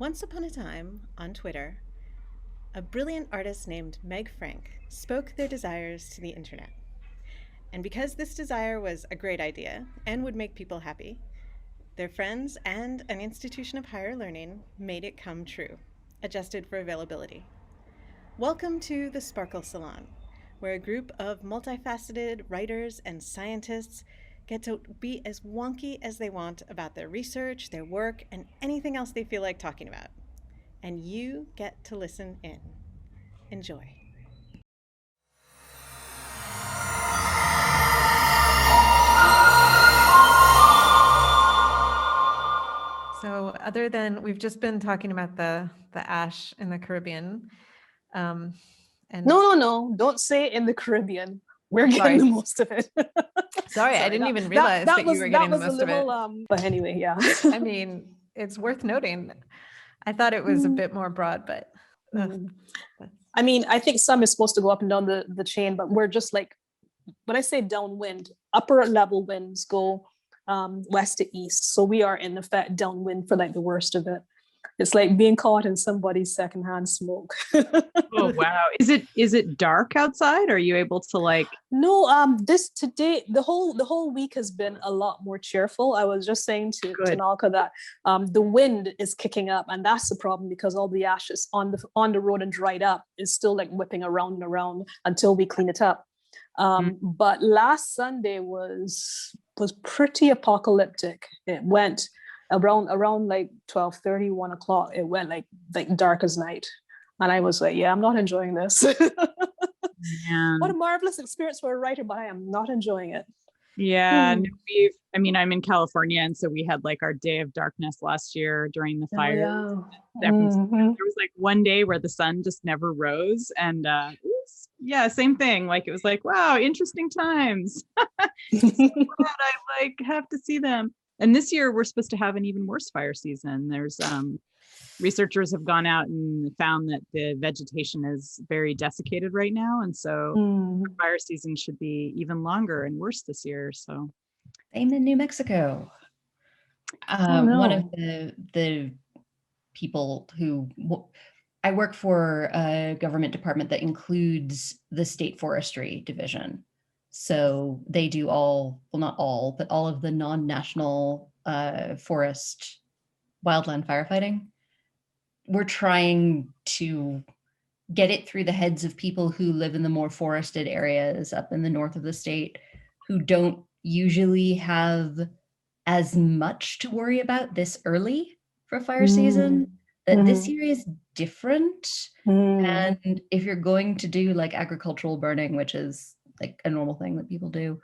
Once upon a time, on Twitter, a brilliant artist named Meg Frank spoke their desires to the internet. And because this desire was a great idea and would make people happy, their friends and an institution of higher learning made it come true, adjusted for availability. Welcome to the Sparkle Salon, where a group of multifaceted writers and scientists get to be as wonky as they want about their research, their work, and anything else they feel like talking about. And you get to listen in. Enjoy. So other than, we've just been talking about the ash in the Caribbean. And No. Don't say in the Caribbean. We're getting the most of it. Sorry, I didn't even realize that you were getting the most of it. But anyway, yeah. I mean, it's worth noting. I thought it was a bit more broad, but. I mean, I think some is supposed to go up and down the chain, but we're just like, when I say downwind, upper level winds go west to east. So we are in effect downwind for like the worst of it. It's like being caught in somebody's secondhand smoke. Oh wow! Is it dark outside? Are you able to like? No, today the whole week has been a lot more cheerful. I was just saying to Malka that the wind is kicking up, and that's the problem because all the ashes on the road and dried up is still like whipping around and around until we clean it up. But last Sunday was pretty apocalyptic. It went around like 12:30, 1 o'clock. It went like dark as night, and I was like, yeah, I'm not enjoying this. What a marvelous experience for a writer, but I am not enjoying it. Yeah, I'm in California, and so we had like our day of darkness last year during the fire. There was like one day where the sun just never rose, and same thing. Like it was like, wow, interesting times. So glad I have to see them. And this year we're supposed to have an even worse fire season. There's researchers have gone out and found that the vegetation is very desiccated right now. And so the fire season should be even longer and worse this year. So I'm in New Mexico. One of the people who I work for a government department that includes the state forestry division. So they do not all, but all of the non-national forest wildland firefighting. We're trying to get it through the heads of people who live in the more forested areas up in the north of the state, who don't usually have as much to worry about this early for fire season, that this year is different. And if you're going to do like agricultural burning, which is like a normal thing that people do,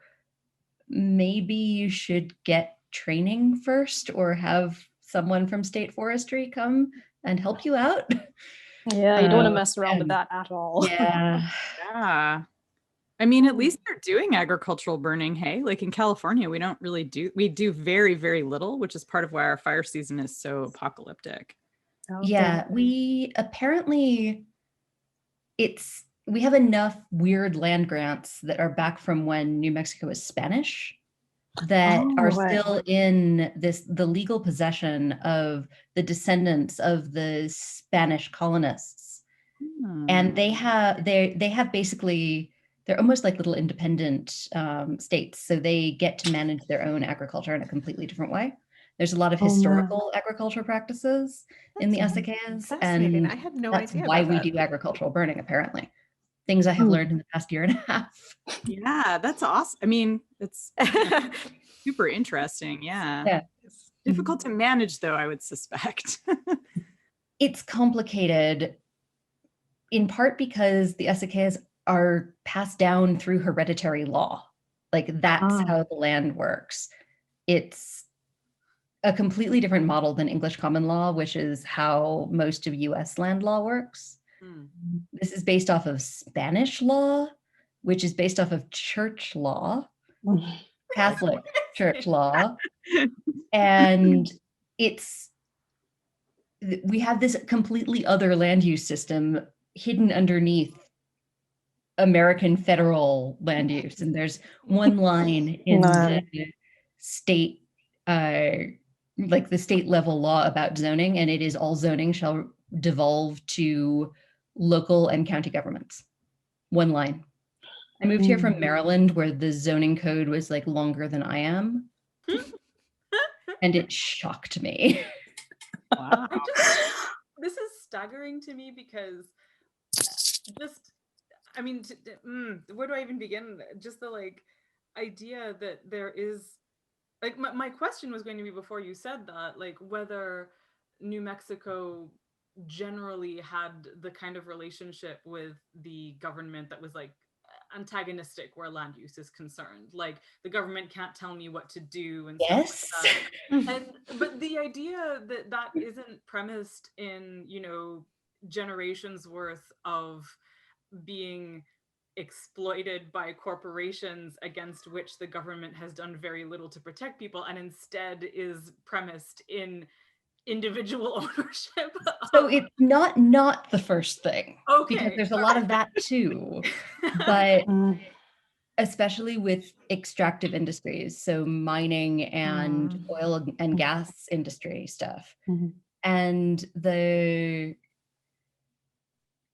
maybe you should get training first or have someone from state forestry come and help you out. Yeah, you don't want to mess around with that at all. Yeah. I mean, at least they're doing agricultural burning. Hey, like in California, we do very, very little, which is part of why our fire season is so apocalyptic. Yeah, we apparently we have enough weird land grants that are back from when New Mexico was Spanish that are still in the legal possession of the descendants of the Spanish colonists. And they have basically, they're almost like little independent states. So they get to manage their own agriculture in a completely different way. There's a lot of historical agriculture practices in the SAKs, and I had no that's idea why about we that. do agricultural burning, apparently. Things I have learned in the past year and a half. Yeah, that's awesome. I mean, it's super interesting. Yeah. It's difficult to manage, though, I would suspect. It's complicated, in part because the SAKs are passed down through hereditary law. Like that's how the land works. It's a completely different model than English common law, which is how most of US land law works. This is based off of Spanish law, which is based off of church law, Catholic church law. And we have this completely other land use system hidden underneath American federal land use. And there's one line in the state like the state level law about zoning, and it is all zoning shall devolve to local and county governments. One line. I moved here from Maryland, where the zoning code was like longer than I am. And it shocked me. Wow. This is staggering to me because just, I mean, where do I even begin? Just the like idea that there is, like, my question was going to be, before you said that, like whether New Mexico generally had the kind of relationship with the government that was like antagonistic where land use is concerned. Like the government can't tell me what to do and Yes. stuff like that. But the idea that that isn't premised in, you know, generations worth of being exploited by corporations against which the government has done very little to protect people, and instead is premised in individual ownership. So it's not the first thing. Okay. Because there's a lot of that too. But especially with extractive industries, so mining and oil and gas industry stuff. And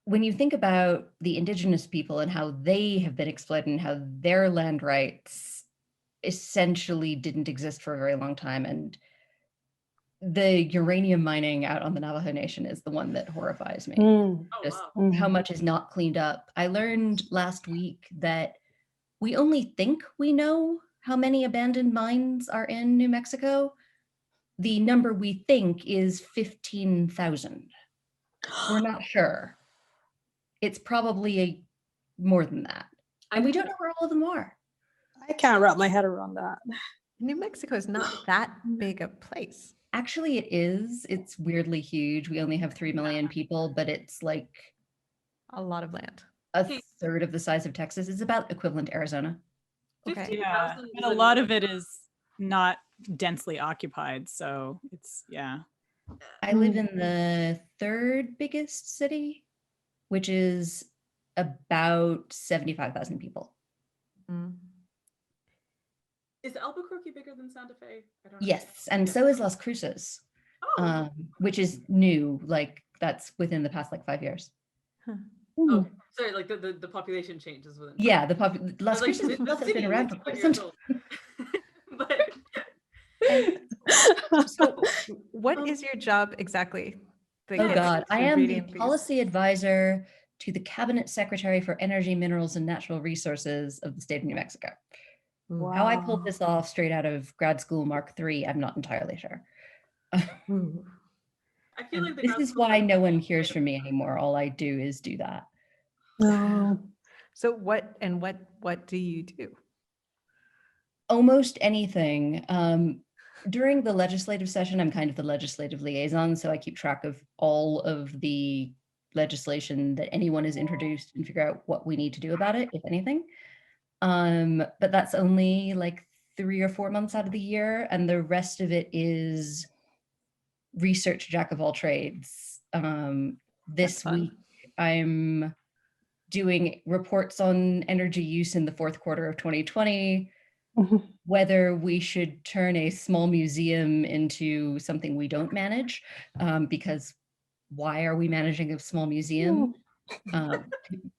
when you think about the indigenous people and how they have been exploited and how their land rights essentially didn't exist for a very long time, and the uranium mining out on the Navajo Nation is the one that horrifies me. Just how much is not cleaned up. I learned last week that we only think we know how many abandoned mines are in New Mexico. The number we think is 15,000. We're not sure. It's probably more than that. And we don't know where all of them are. I can't wrap my head around that. New Mexico is not that big a place. Actually, it is. It's weirdly huge. We only have 3 million people, but it's like a lot of land. A third of the size of Texas. It's about equivalent to Arizona. Okay. Yeah, but a lot of it is not densely occupied, so it's, yeah. I live in the third biggest city, which is about 75,000 people. Is Albuquerque bigger than Santa Fe? I don't know. Yes, and so is Las Cruces, which is new. Like that's within the past like 5 years. Oh, sorry, like the population changes within. Yeah, Las Cruces has been around for quite some time. So, what is your job exactly? Oh God, I am the policy advisor to the Cabinet Secretary for Energy, Minerals, and Natural Resources of the state of New Mexico. Wow. How I pulled this off straight out of grad school Mark III, I'm not entirely sure. I feel like this is why no one hears from me anymore. All I do is do that. So what do you do? Almost anything. During the legislative session, I'm kind of the legislative liaison, so I keep track of all of the legislation that anyone has introduced and figure out what we need to do about it, if anything. But that's only like 3 or 4 months out of the year, and the rest of it is research jack of all trades. This week, I'm doing reports on energy use in the fourth quarter of 2020, whether we should turn a small museum into something we don't manage, because why are we managing a small museum?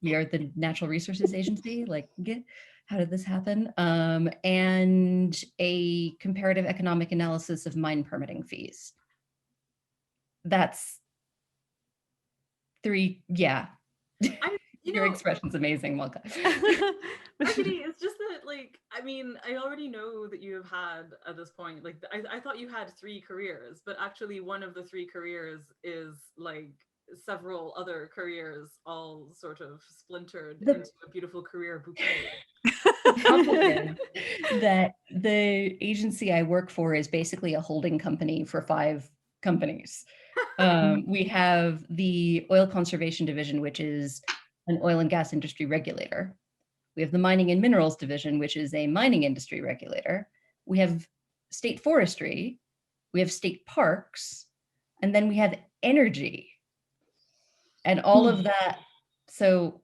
We are the Natural Resources Agency. Like, how did this happen? And a comparative economic analysis of mine permitting fees. That's 3, yeah. Your expression's amazing, Malka. Arkady, it's just that, like, I mean, I already know that you have had at this point, like, I thought you had 3 careers, but actually one of the 3 careers is like several other careers all sort of splintered into a beautiful career bouquet. The problem is that the agency I work for is basically a holding company for 5 companies. We have the Oil Conservation Division, which is an oil and gas industry regulator. We have the Mining and Minerals Division, which is a mining industry regulator. We have state forestry, we have state parks, and then we have energy. And all of that. So,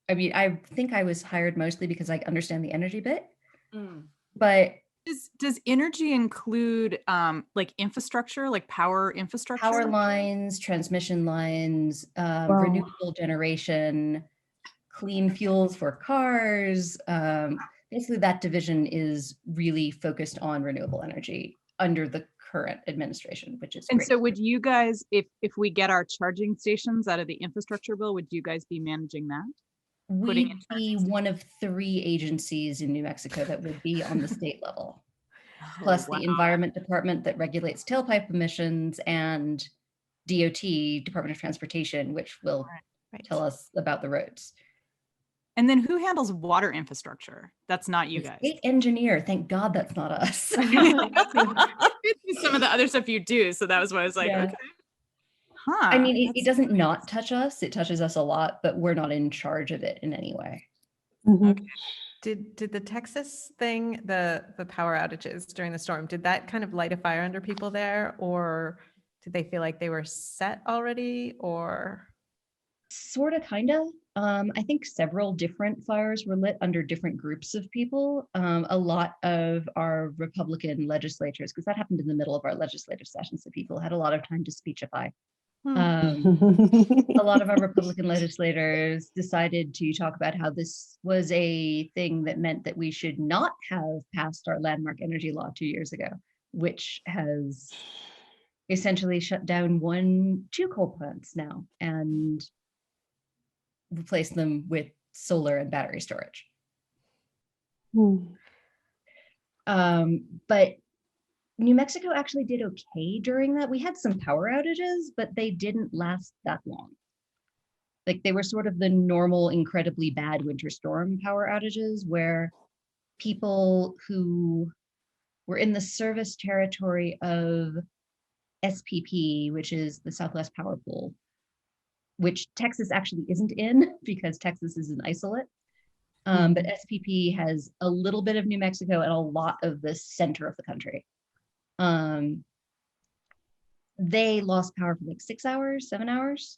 I mean, I think I was hired mostly because I understand the energy bit, but Does energy include like infrastructure, like power infrastructure? Power lines, transmission lines, renewable generation, clean fuels for cars. Basically, that division is really focused on renewable energy under the current administration, which is And great. so would you guys, if we get our charging stations out of the infrastructure bill, would you guys be managing that? We'd be one of 3 agencies in New Mexico that would be on the state level. Plus the Environment Department that regulates tailpipe emissions, and DOT, Department of Transportation, which will tell us about the roads. And then who handles water infrastructure? That's not you guys. State engineer. Thank God that's not us. Some of the other stuff you do. So that was why I was like, okay. Huh. I mean, it doesn't not touch us. It touches us a lot, but we're not in charge of it in any way. Okay. Did the Texas thing, the power outages during the storm, did that kind of light a fire under people there, or did they feel like they were set already, or? Sort of, kind of. I think several different fires were lit under different groups of people. A lot of our Republican legislators, because that happened in the middle of our legislative session, so people had a lot of time to speechify. A lot of our Republican legislators decided to talk about how this was a thing that meant that we should not have passed our landmark energy law 2 years ago, which has essentially shut down 2 coal plants now and replaced them with solar and battery storage. But New Mexico actually did okay during that. We had some power outages, but they didn't last that long. Like, they were sort of the normal, incredibly bad winter storm power outages where people who were in the service territory of SPP, which is the Southwest Power Pool, which Texas actually isn't in because Texas is an isolate. But SPP has a little bit of New Mexico and a lot of the center of the country. They lost power for like 6 hours, 7 hours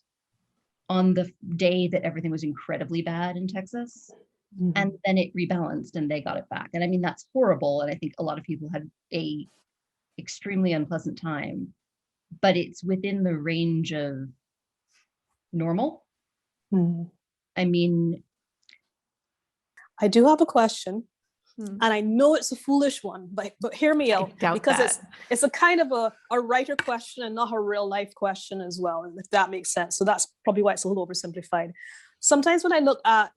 on the day that everything was incredibly bad in Texas. And then it rebalanced and they got it back. And I mean, that's horrible. And I think a lot of people had a extremely unpleasant time, but it's within the range of normal. I mean, I do have a question. And I know it's a foolish one, but hear me out, because it's a kind of a writer question and not a real life question as well, if that makes sense. So that's probably why it's a little oversimplified. Sometimes when I look at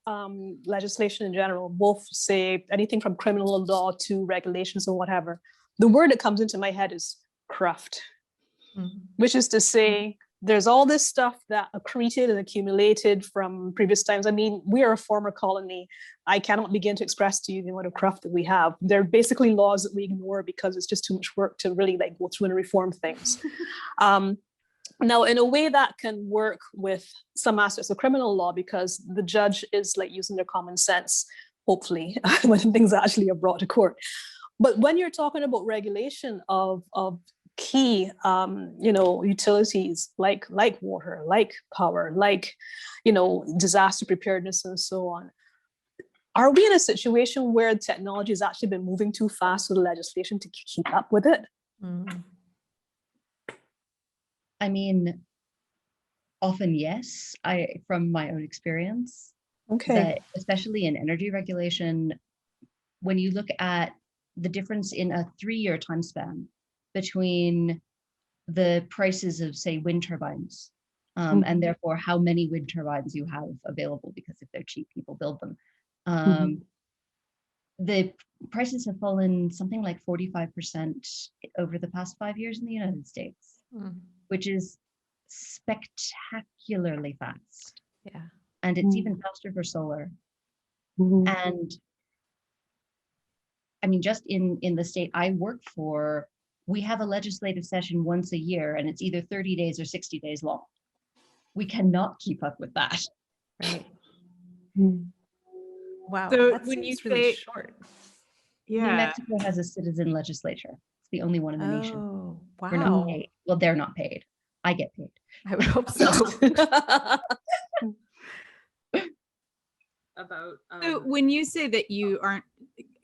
legislation in general, both say anything from criminal law to regulations or whatever, the word that comes into my head is craft, which is to say, there's all this stuff that accreted and accumulated from previous times. I mean, we are a former colony. I cannot begin to express to you the amount of craft that we have. They're basically laws that we ignore because it's just too much work to really like go through and reform things. Now, in a way that can work with some aspects of criminal law because the judge is like using their common sense, hopefully, when things actually are brought to court. But when you're talking about regulation of key utilities like water, like power, like disaster preparedness and so on, are we in a situation where technology has actually been moving too fast for the legislation to keep up with it? I mean, often yes, from my own experience. That especially in energy regulation, when you look at the difference in a 3-year time span between the prices of, say, wind turbines, and therefore how many wind turbines you have available, because if they're cheap, people build them. The prices have fallen something like 45% over the past 5 years in the United States, which is spectacularly fast. Yeah. And it's even faster for solar. And I mean, just in the state I work for, we have a legislative session once a year, and it's either 30 days or 60 days long. We cannot keep up with that. Right. Wow. So that when you seems really say short. New Mexico has a citizen legislature. It's the only one in the nation. Oh, wow. We're not paid. Well, they're not paid. I get paid. I would hope so. About so when you say that you aren't,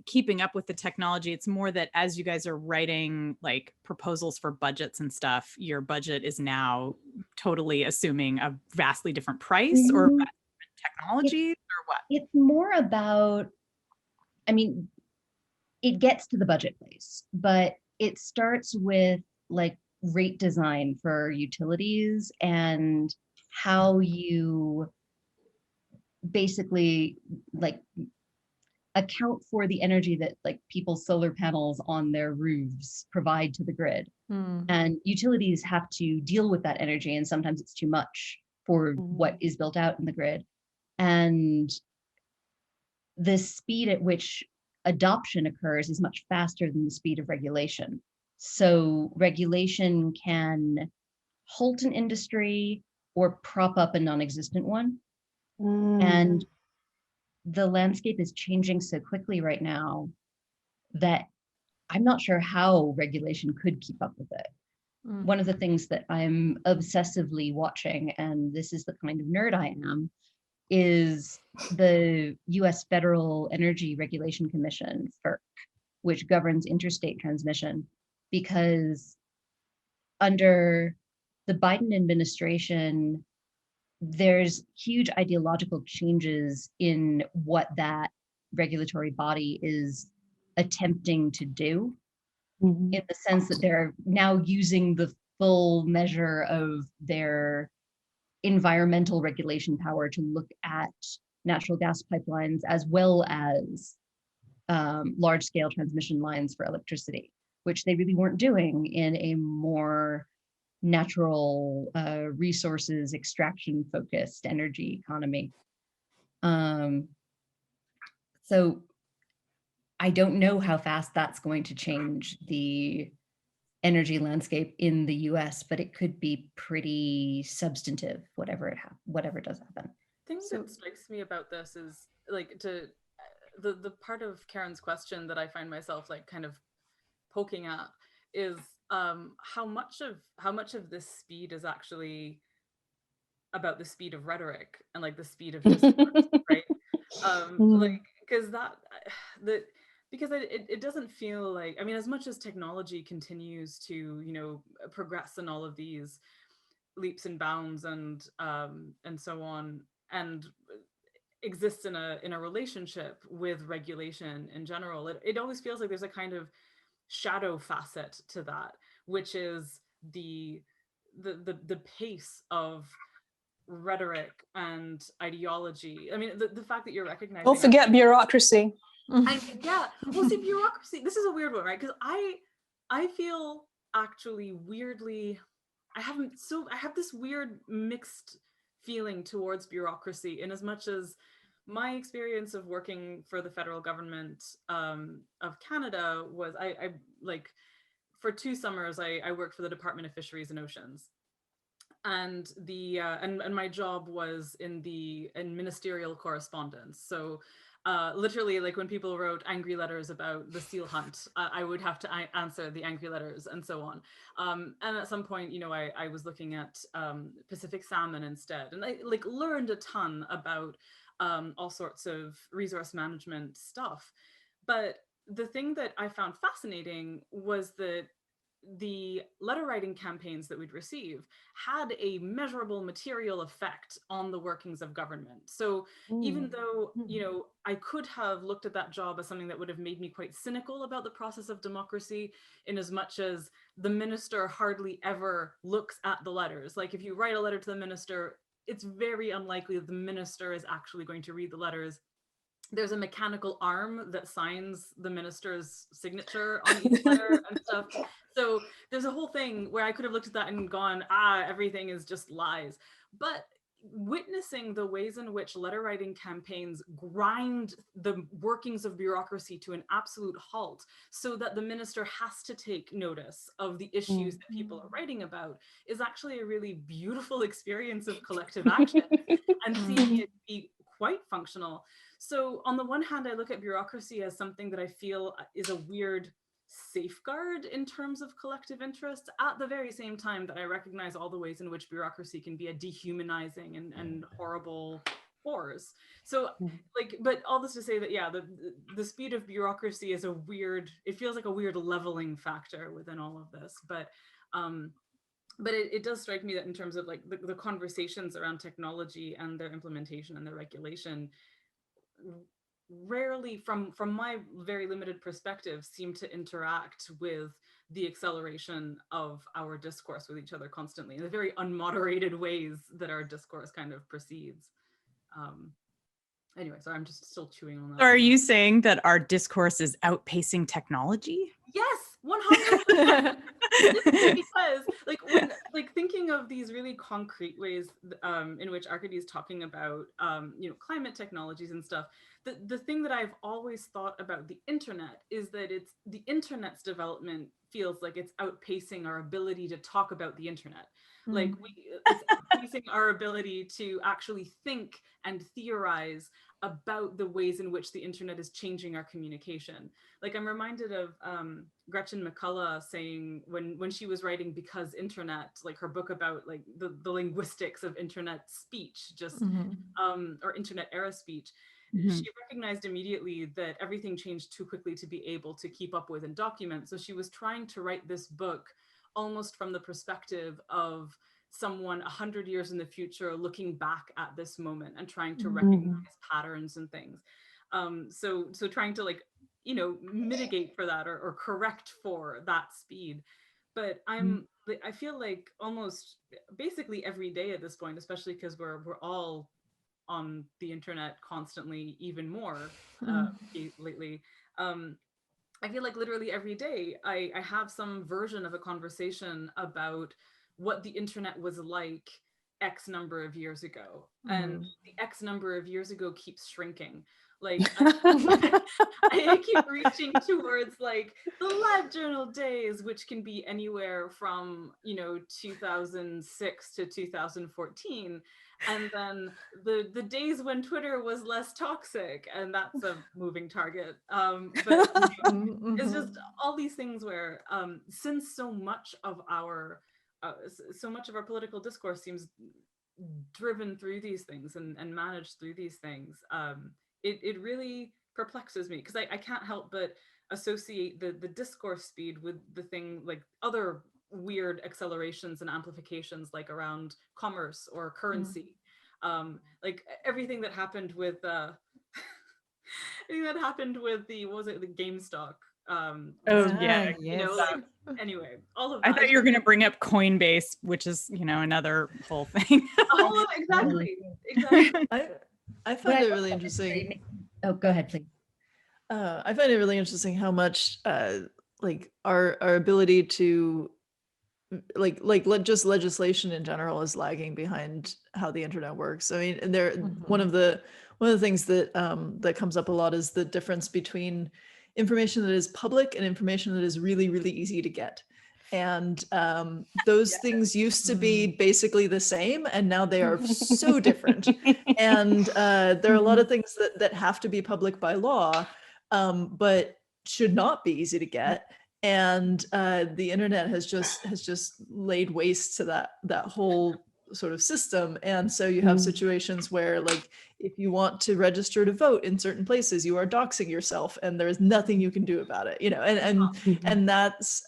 keeping up with the technology. It's more that as you guys are writing like proposals for budgets and stuff, your budget is now totally assuming a vastly different price or Mhm. technologies or what? It's more about, I mean, it gets to the budget place, but it starts with like rate design for utilities and how you basically like account for the energy that like people's solar panels on their roofs provide to the grid. And utilities have to deal with that energy, and sometimes it's too much for what is built out in the grid. And the speed at which adoption occurs is much faster than the speed of regulation. So regulation can halt an industry or prop up a non-existent one. And the landscape is changing so quickly right now that I'm not sure how regulation could keep up with it. One of the things that I'm obsessively watching, and this is the kind of nerd I am, is the US Federal Energy Regulation Commission, FERC, which governs interstate transmission, because under the Biden administration, there's huge ideological changes in what that regulatory body is attempting to do, in the sense that they're now using the full measure of their environmental regulation power to look at natural gas pipelines as well as large scale transmission lines for electricity, which they really weren't doing in a more natural resources extraction focused energy economy. So I don't know how fast that's going to change the energy landscape in the US, but it could be pretty substantive, whatever does happen. Thing that strikes me about this is like the part of Karen's question that I find myself like kind of poking at is how much of this speed is actually about the speed of rhetoric and like the speed of discourse, right? Like because it doesn't feel like, I mean, as much as technology continues to, you know, progress in all of these leaps and bounds and so on, and exists in a relationship with regulation in general, it always feels like there's a kind of shadow facet to that, which is the pace of rhetoric and ideology. I mean, the fact that you're recognizing, don't forget bureaucracy. Yeah, well, see, bureaucracy, this is a weird one, right? Because I feel actually weirdly, I have this weird mixed feeling towards bureaucracy, in as much as my experience of working for the federal government of Canada was I like, for 2 summers I worked for the Department of Fisheries and Oceans, and and my job was in ministerial correspondence. So literally, like, when people wrote angry letters about the seal hunt, I would have to answer the angry letters and so on. And at some point, you know, I was looking at Pacific salmon instead, and I like learned a ton about all sorts of resource management stuff. But the thing that I found fascinating was that the letter writing campaigns that we'd receive had a measurable material effect on the workings of government. So even though, you know, I could have looked at that job as something that would have made me quite cynical about the process of democracy, in as much as the minister hardly ever looks at the letters. Like, if you write a letter to the minister, it's very unlikely that the minister is actually going to read the letters. There's a mechanical arm that signs the minister's signature on each letter and stuff. So there's a whole thing where I could have looked at that and gone, everything is just lies. But witnessing the ways in which letter writing campaigns grind the workings of bureaucracy to an absolute halt, so that the minister has to take notice of the issues that people are writing about, is actually a really beautiful experience of collective action and seeing it be quite functional. So on the one hand, I look at bureaucracy as something that I feel is a weird safeguard in terms of collective interest, at the very same time that I recognize all the ways in which bureaucracy can be a dehumanizing and horrible force. So like, but all this to say that, yeah, the speed of bureaucracy is it feels like a weird leveling factor within all of this. But it does strike me that in terms of like the conversations around technology and their implementation and their regulation, rarely, from my very limited perspective, seem to interact with the acceleration of our discourse with each other constantly in the very unmoderated ways that our discourse kind of proceeds. Anyway, so I'm just still chewing on that. So are you saying that our discourse is outpacing technology? Yes, 100%. Because like thinking of these really concrete ways in which Arkady is talking about climate technologies and stuff, the thing that I've always thought about the internet is that it's the internet's development feels like it's outpacing our ability to talk about the internet. Like it's outpacing our ability to actually think and theorize about the ways in which the internet is changing our communication. Like I'm reminded of Gretchen McCullough saying when she was writing Because Internet, like her book about like the linguistics of internet speech, just or internet era speech, she recognized immediately that everything changed too quickly to be able to keep up with and document. So she was trying to write this book almost from the perspective of someone 100 years in the future looking back at this moment and trying to recognize patterns and things. So trying to like, mitigate for that or correct for that speed. But I feel like almost basically every day at this point, especially because we're all on the internet constantly, even more lately. I feel like literally every day I have some version of a conversation about what the internet was like X number of years ago. And the X number of years ago keeps shrinking. Like I keep reaching towards like the live journal days, which can be anywhere from 2006 to 2014, and then the days when Twitter was less toxic, and that's a moving target. But it's just all these things where since so much of our political discourse seems driven through these things and managed through these things, it really perplexes me because I can't help but associate the discourse speed with the thing like other weird accelerations and amplifications like around commerce or currency. Like everything that happened with the what was it, the GameStop anyway, all of that. I thought you were going to bring up Coinbase, which is another whole thing. Oh, exactly. I find it really interesting. Oh, go ahead, please. I find it really interesting how much like our ability to just legislation in general is lagging behind how the internet works. I mean, and one of the things that that comes up a lot is the difference between information that is public and information that is really, really easy to get. And those things used to be basically the same, and now they are so different. And there are a lot of things that have to be public by law, but should not be easy to get. And the internet has just laid waste to that whole sort of system. And so you have situations where, like, if you want to register to vote in certain places, you are doxing yourself, and there is nothing you can do about it. And that's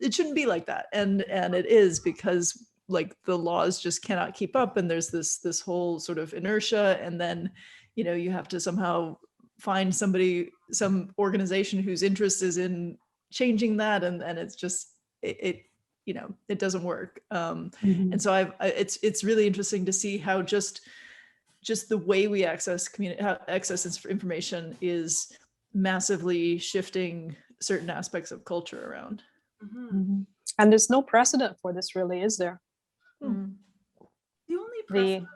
it shouldn't be like that, and it is, because like the laws just cannot keep up, and there's this whole sort of inertia, and then you have to somehow find some organization whose interest is in changing that, and it's just it doesn't work. And so it's really interesting to see how just the way we access information is massively shifting certain aspects of culture around. And there's no precedent for this, really, is there? The only precedent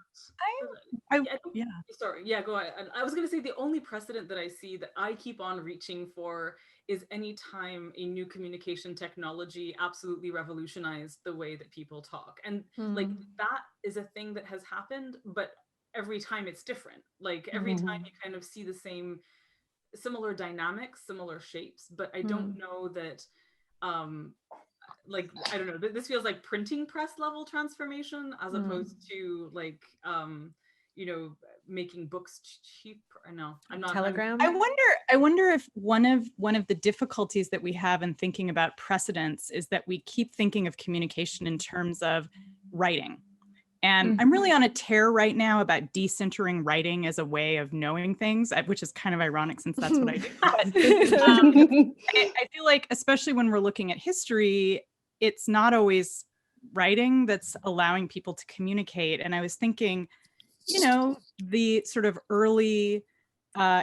go ahead. I was going to say the only precedent that I see that I keep on reaching for is any time a new communication technology absolutely revolutionized the way that people talk. And like that is a thing that has happened, but every time it's different. Like every time you kind of see the similar dynamics, similar shapes, but I don't know that like, I don't know, this feels like printing press level transformation as opposed to like making books cheap. Or no, I'm not. Telegram. I wonder if one of the difficulties that we have in thinking about precedents is that we keep thinking of communication in terms of writing. And I'm really on a tear right now about decentering writing as a way of knowing things, which is kind of ironic since that's what I do. But I feel like, especially when we're looking at history, it's not always writing that's allowing people to communicate. And I was thinking, the sort of early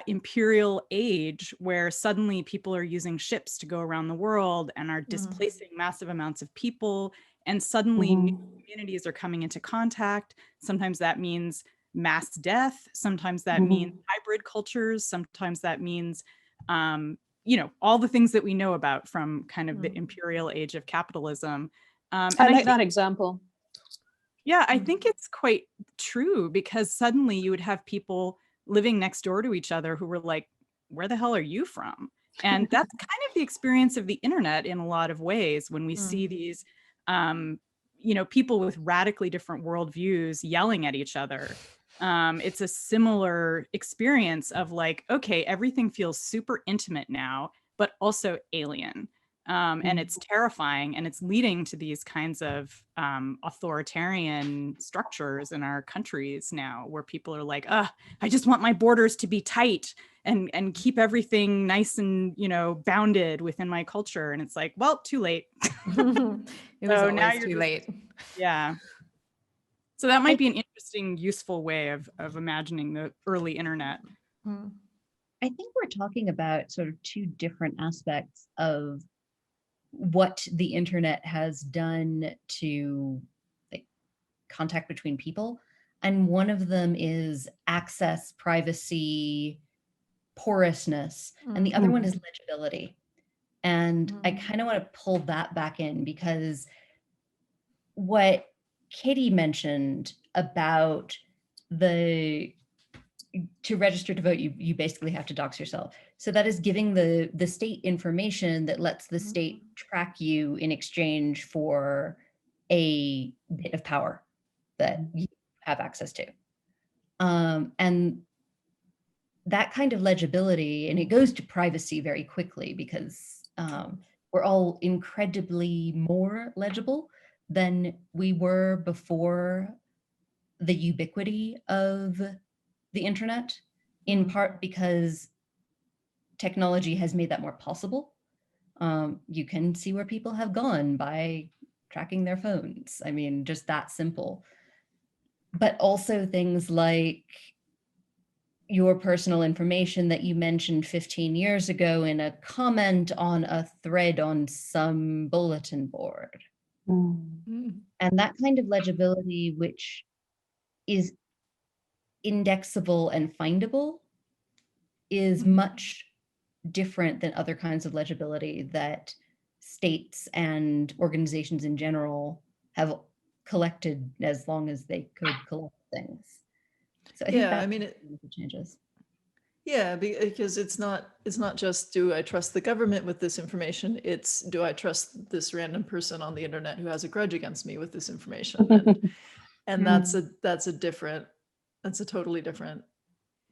imperial age where suddenly people are using ships to go around the world and are displacing massive amounts of people. And suddenly new communities are coming into contact. Sometimes that means mass death. Sometimes that means hybrid cultures. Sometimes that means, all the things that we know about from kind of the imperial age of capitalism. I like that example. Yeah, I think it's quite true because suddenly you would have people living next door to each other who were like, where the hell are you from? And that's kind of the experience of the internet in a lot of ways when we see these people with radically different worldviews yelling at each other. It's a similar experience of like, okay, everything feels super intimate now, but also alien. And it's terrifying, and it's leading to these kinds of authoritarian structures in our countries now where people are like, I just want my borders to be tight and keep everything nice and, bounded within my culture. And it's like, well, too late. It was always too late. Yeah. So that might be an interesting, useful way of imagining the early internet. I think we're talking about sort of two different aspects of what the internet has done to contact between people. And one of them is access, privacy, porousness, and the other one is legibility. And I kind of want to pull that back in because what Katie mentioned about to register to vote, you basically have to dox yourself. So that is giving the state information that lets the state track you in exchange for a bit of power that you have access to. And that kind of legibility, and it goes to privacy very quickly because we're all incredibly more legible than we were before the ubiquity of the internet, in part because technology has made that more possible. You can see where people have gone by tracking their phones. I mean, just that simple. But also things like your personal information that you mentioned 15 years ago in a comment on a thread on some bulletin board. And that kind of legibility, which is indexable and findable, is much different than other kinds of legibility that states and organizations in general have collected as long as they could collect things. So I think that changes. Yeah, because it's not just, do I trust the government with this information? It's, do I trust this random person on the internet who has a grudge against me with this information? And that's a totally different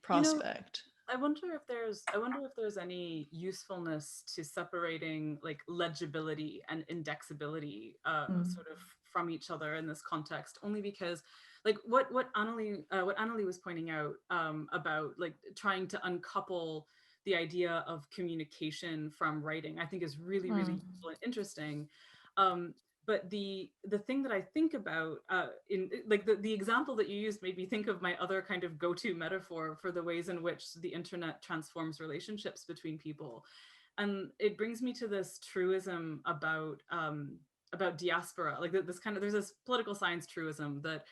prospect. I wonder if there's any usefulness to separating like legibility and indexability sort of from each other in this context, only because like what Annalee was pointing out about like trying to uncouple the idea of communication from writing, I think is really useful and interesting. But the thing that I think about in like the example that you used made me think of my other kind of go-to metaphor for the ways in which the internet transforms relationships between people. And it brings me to this truism about diaspora, like this kind of, there's this political science truism that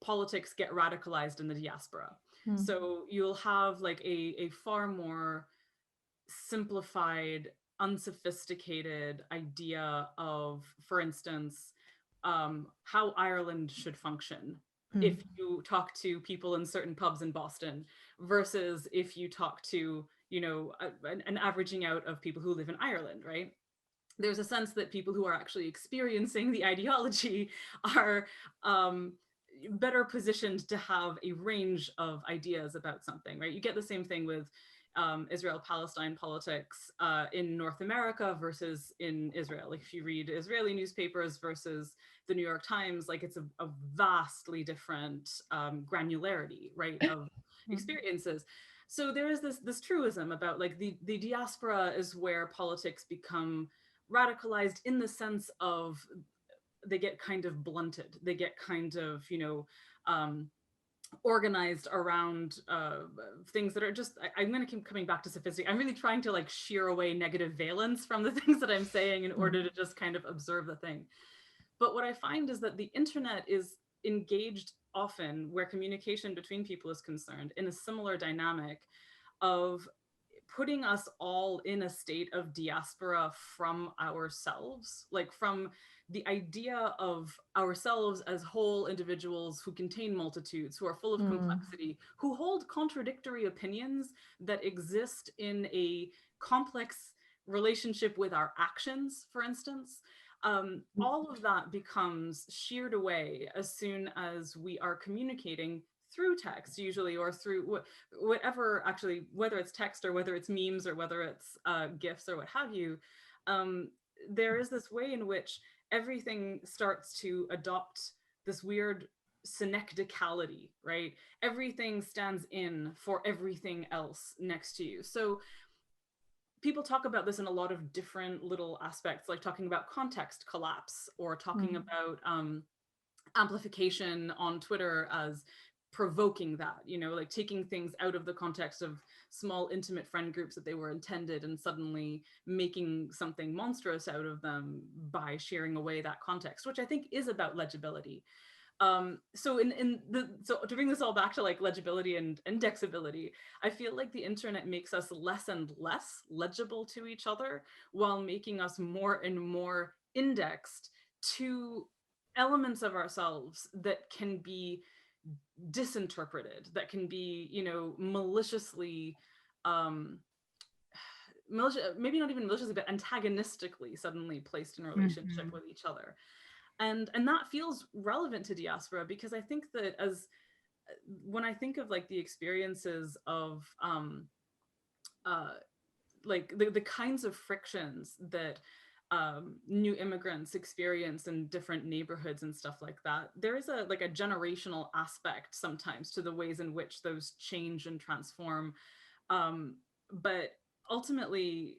politics get radicalized in the diaspora. So you'll have like a far more simplified, unsophisticated idea of, for instance, how Ireland should function if you talk to people in certain pubs in Boston versus if you talk to, an averaging out of people who live in Ireland, right? There's a sense that people who are actually experiencing the ideology are better positioned to have a range of ideas about something, right? You get the same thing with Israel-Palestine politics in North America versus in Israel. Like if you read Israeli newspapers versus the New York Times, like it's a vastly different granularity, right, of experiences. So there is this truism about like the diaspora is where politics become radicalized in the sense of they get kind of blunted. They get kind of, organized around things that are just, I'm going to keep coming back to sophisticated. I'm really trying to like shear away negative valence from the things that I'm saying in order to just kind of observe the thing. But what I find is that the internet is engaged often where communication between people is concerned in a similar dynamic of putting us all in a state of diaspora from ourselves, like from the idea of ourselves as whole individuals who contain multitudes, who are full of complexity, who hold contradictory opinions that exist in a complex relationship with our actions, for instance. All of that becomes sheared away as soon as we are communicating through text usually, or through whatever, actually, whether it's text or whether it's memes or whether it's GIFs or what have you. There is this way in which everything starts to adopt this weird synecticality, right? Everything stands in for everything else next to you. So people talk about this in a lot of different little aspects, like talking about context collapse, or talking about amplification on Twitter as provoking that, like taking things out of the context of small intimate friend groups that they were intended and suddenly making something monstrous out of them by shearing away that context, which I think is about legibility. So to bring this all back to like legibility and indexability, I feel like the internet makes us less and less legible to each other while making us more and more indexed to elements of ourselves that can be disinterpreted, that can be, maliciously, maybe not even maliciously, but antagonistically suddenly placed in relationship with each other. And that feels relevant to diaspora, because I think that when I think of like the experiences of like the kinds of frictions that new immigrants experience in different neighborhoods and stuff like that, there is a generational aspect sometimes to the ways in which those change and transform. But ultimately,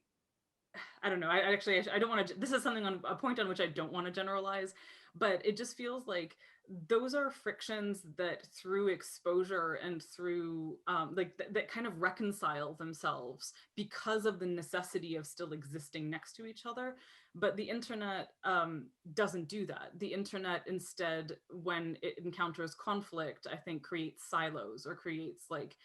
I don't know. I don't want to. This is something on a point on which I don't want to generalize, but it just feels like those are frictions that through exposure and through that kind of reconcile themselves because of the necessity of still existing next to each other. But the internet doesn't do that. The internet instead, when it encounters conflict, I think creates silos or creates like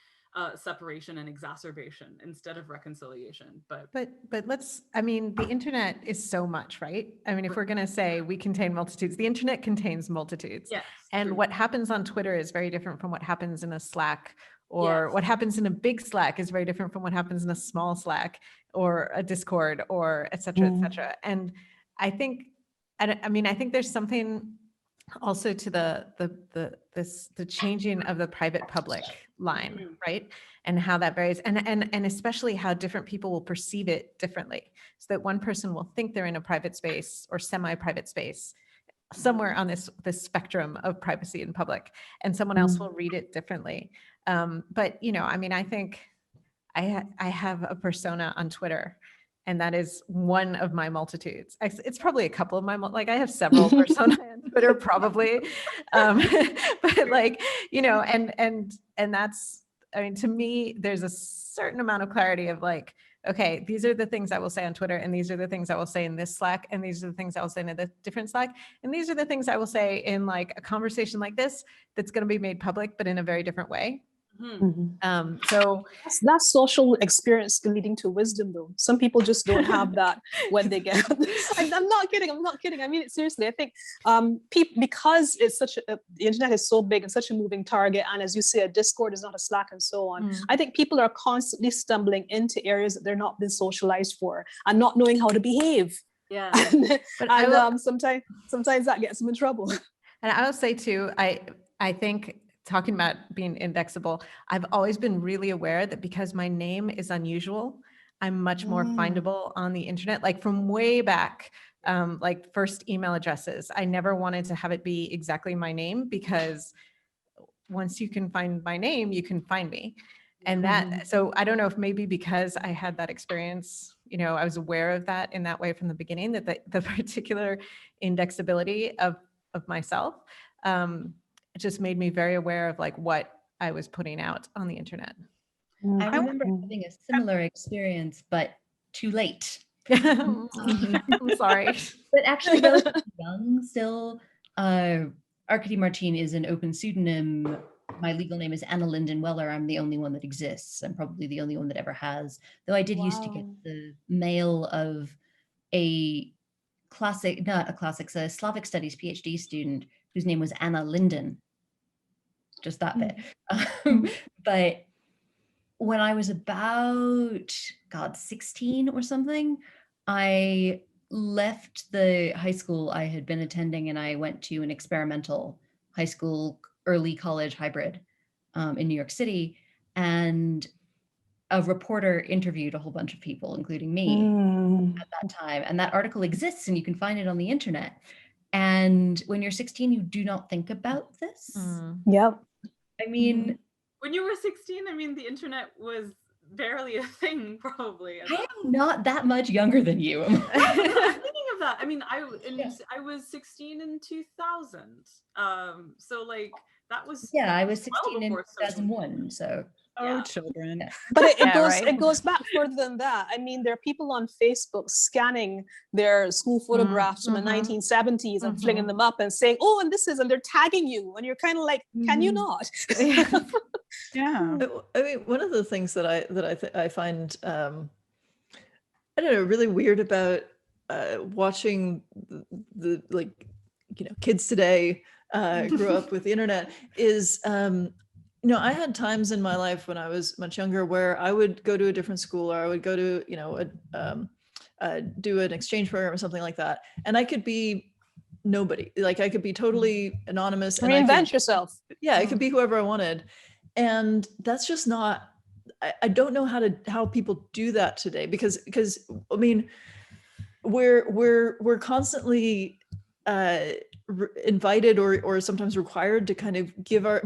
separation and exacerbation instead of reconciliation. But the internet is so much, right? I mean, if we're going to say we contain multitudes, the internet contains multitudes. Yes, and true. What happens on Twitter is very different from what happens in a Slack, or what happens in a big Slack is very different from what happens in a small Slack or a Discord, or et cetera, et cetera. And I think there's something also to the changing of the private public line, right? And how that varies, and especially how different people will perceive it differently. So that one person will think they're in a private space or semi-private space somewhere on this spectrum of privacy in public, and someone else will read it differently. But I think I have a persona on Twitter, and that is one of my multitudes. It's probably a couple of my, I have several personas on Twitter probably. But and that's, to me, there's a certain amount of clarity of like, okay, these are the things I will say on Twitter, and these are the things I will say in this Slack, and these are the things I will say in a different Slack, and these are the things I will say in like a conversation like this that's going to be made public, but in a very different way. So Yeah, Sometimes that gets them in trouble. And I will say too, I think talking about being indexable, I've always been really aware that because my name is unusual, I'm much more findable on the internet, like from way back, like first email addresses. I never wanted to have it be exactly my name, because once you can find my name, you can find me. And that, so I don't know if maybe because I had that experience, you know, I was aware of that in that way from the beginning, that the particular indexability of myself, it just made me very aware of like what I was putting out on the internet. I remember having a similar experience, but too late. I'm sorry. But actually relatively young still. Arkady Martine is an open pseudonym. My legal name is Annalee Weller. I'm the only one that exists. I'm probably the only one that ever has. Though I did used to get the mail of a Slavic studies PhD student whose name was Anna Linden. Just that bit. But when I was about, 16 or something, I left the high school I had been attending and I went to an experimental high school, early college hybrid in New York City. And a reporter interviewed a whole bunch of people, including me at that time. And that article exists and you can find it on the internet. And when you're 16, you do not think about this. Yep. I mean, when you were 16, I mean, the internet was barely a thing, probably. I am not that much younger than you. I'm thinking of that. I mean, I was 16 in 2000. So like that was I was 16 in 2001. So children. But it goes back further than that. I mean, there are people on Facebook scanning their school photographs from the 1970s and flinging them up and saying, "Oh, and this is," and they're tagging you, and you're kind of like, "Can you not?" Yeah. I mean, one of the things that I find I don't know, really weird about watching the like, you know, kids today grew up with the internet is you know, I had times in my life when I was much younger where I would go to a different school, or I would go to, you know, do an exchange program or something like that, and I could be nobody. Like I could be totally anonymous. Reinvent yourself. Yeah, I could be whoever I wanted, and that's just not. I don't know how people do that today, because I mean, we're constantly invited or sometimes required to kind of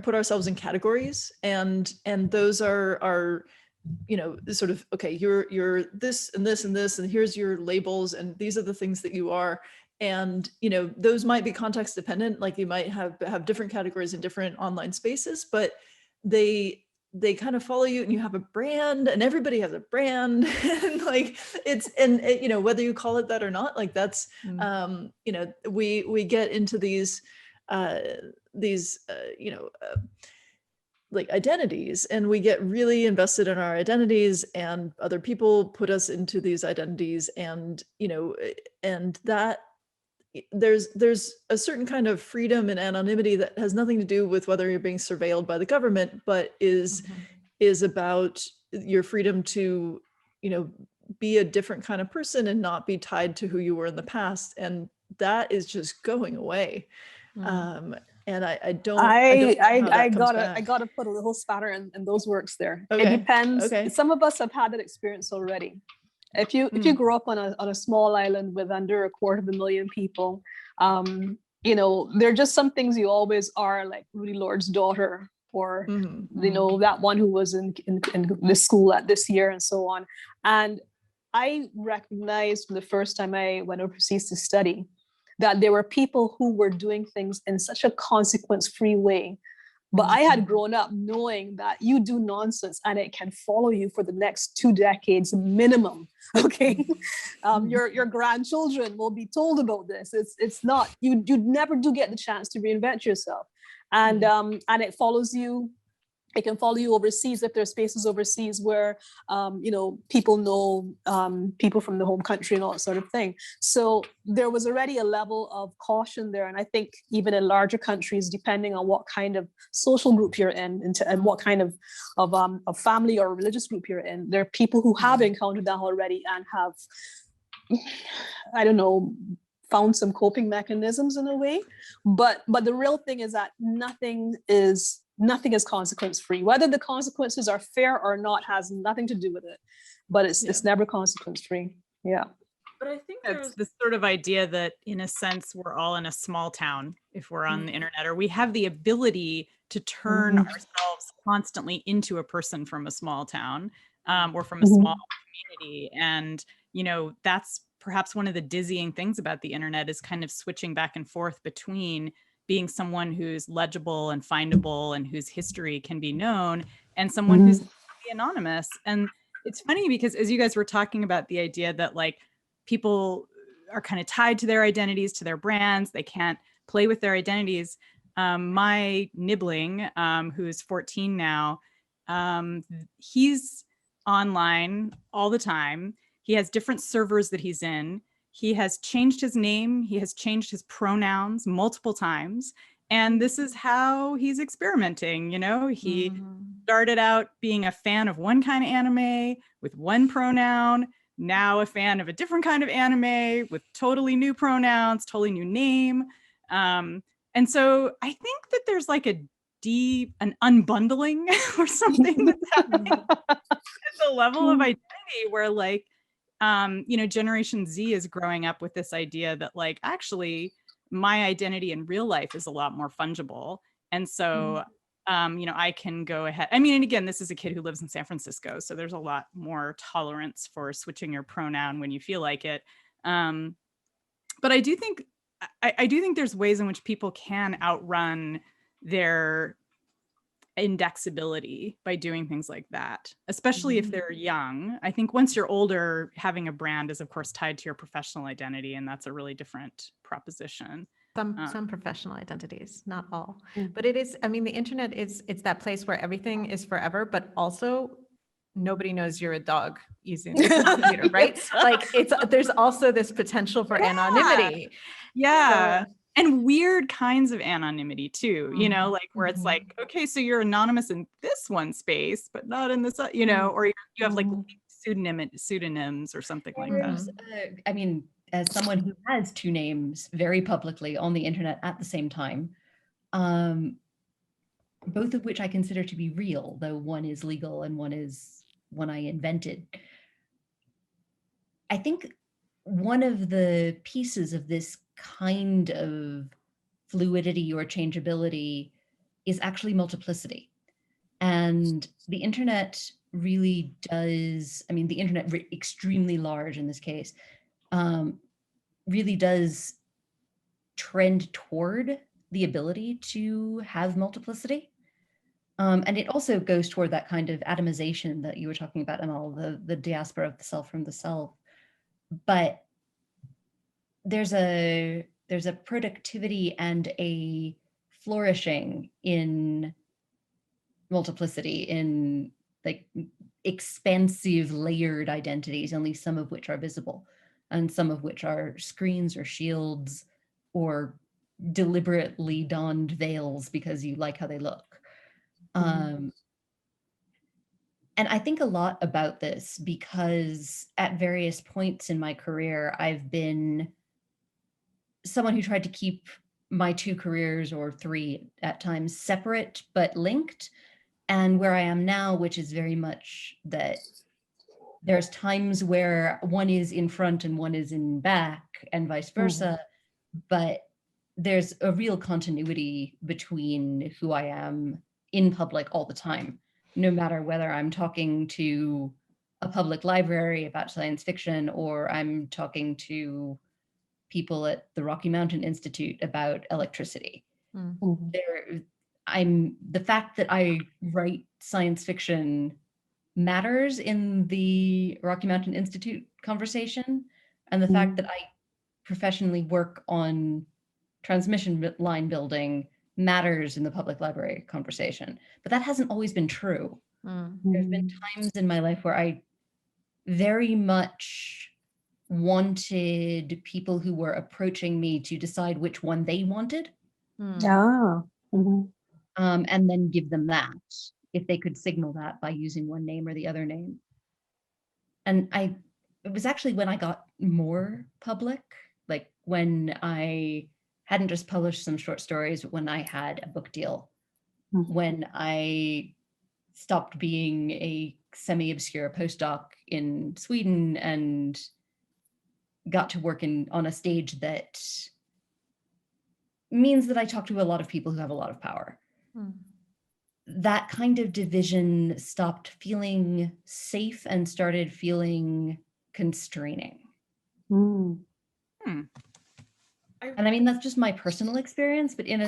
put ourselves in categories, and those are you know, sort of, okay, you're this and this and this, and here's your labels, and these are the things that you are. And you know, those might be context dependent, like you might have different categories in different online spaces, but they kind of follow you, and you have a brand, and everybody has a brand. And like you know, whether you call it that or not, like that's you know, we get into these you know, like identities, and we get really invested in our identities, and other people put us into these identities, and you know, and that there's a certain kind of freedom and anonymity that has nothing to do with whether you're being surveilled by the government, but is about your freedom to, you know, be a different kind of person and not be tied to who you were in the past. And that is just going away. And I gotta put a little spatter in those works there. Okay. It depends. Okay. Some of us have had that experience already. If you grew up on a small island with under 250,000 people, you know, there are just some things you always are, like Rudy Lord's daughter, or you know, that one who was in this school at this year, and so on. And I recognized from the first time I went overseas to study that there were people who were doing things in such a consequence-free way. But I had grown up knowing that you do nonsense and it can follow you for the next 2 decades minimum. Okay, your grandchildren will be told about this. It's not, you never do get the chance to reinvent yourself, and it follows you. It can follow you overseas if there's spaces overseas where you know, people know people from the home country and all that sort of thing. So there was already a level of caution there, and I think even in larger countries, depending on what kind of social group you're in and what kind of family or religious group you're in, there are people who have encountered that already and have, I don't know, found some coping mechanisms in a way. But the real thing is that nothing is consequence free. Whether the consequences are fair or not has nothing to do with it. But it's never consequence free. Yeah. But I think It's there's this sort of idea that in a sense we're all in a small town if we're on the internet, or we have the ability to turn ourselves constantly into a person from a small town, or from a small community. And, you know, that's perhaps one of the dizzying things about the internet, is kind of switching back and forth between being someone who's legible and findable and whose history can be known, and someone who's anonymous. And it's funny because as you guys were talking about the idea that like people are kind of tied to their identities, to their brands, they can't play with their identities. My nibbling, who's 14 now, he's online all the time. He has different servers that he's in. He has changed his name. He has changed his pronouns multiple times. And this is how he's experimenting. You know, he started out being a fan of one kind of anime with one pronoun, now a fan of a different kind of anime with totally new pronouns, totally new name. And so I think that there's like an unbundling or something that's happening at the level of identity where like, you know, Generation Z is growing up with this idea that like, actually my identity in real life is a lot more fungible. And so, you know, I can go ahead. I mean, and again, this is a kid who lives in San Francisco, so there's a lot more tolerance for switching your pronoun when you feel like it. But I do think there's ways in which people can outrun their indexability by doing things like that, especially if they're young. I think once you're older, having a brand is of course tied to your professional identity, and that's a really different proposition. Some professional identities, not all. But it is, I mean, the internet it's that place where everything is forever, but also nobody knows you're a dog using the computer, right? Like there's also this potential for anonymity. Yeah. And weird kinds of anonymity too, you know, like where it's like, okay, so you're anonymous in this one space, but not in this, you know, or you have like pseudonyms or something like that. I mean, as someone who has two names very publicly on the internet at the same time, both of which I consider to be real, though one is legal and one is one I invented. I think one of the pieces of this kind of fluidity or changeability is actually multiplicity. And the internet really does, I mean, the internet, extremely large in this case, really does trend toward the ability to have multiplicity. And it also goes toward that kind of atomization that you were talking about, Amal, the diaspora of the self from the self. But there's a productivity and a flourishing in multiplicity, in like expansive layered identities, only some of which are visible and some of which are screens or shields or deliberately donned veils because you like how they look. And I think a lot about this because at various points in my career, I've been someone who tried to keep my two careers, or three at times, separate but linked. And where I am now, which is very much that there's times where one is in front and one is in back and vice versa, but there's a real continuity between who I am in public all the time, no matter whether I'm talking to a public library about science fiction or I'm talking to people at the Rocky Mountain Institute about electricity. The fact that I write science fiction matters in the Rocky Mountain Institute conversation, and the fact that I professionally work on transmission line building matters in the public library conversation. But that hasn't always been true. There's been times in my life where I very much wanted people who were approaching me to decide which one they wanted. And then give them that, if they could signal that by using one name or the other name. And it was actually when I got more public, like when I hadn't just published some short stories, but when I had a book deal, when I stopped being a semi-obscure postdoc in Sweden and got to work on a stage that means that I talk to a lot of people who have a lot of power. That kind of division stopped feeling safe and started feeling constraining. And I mean, that's just my personal experience, but and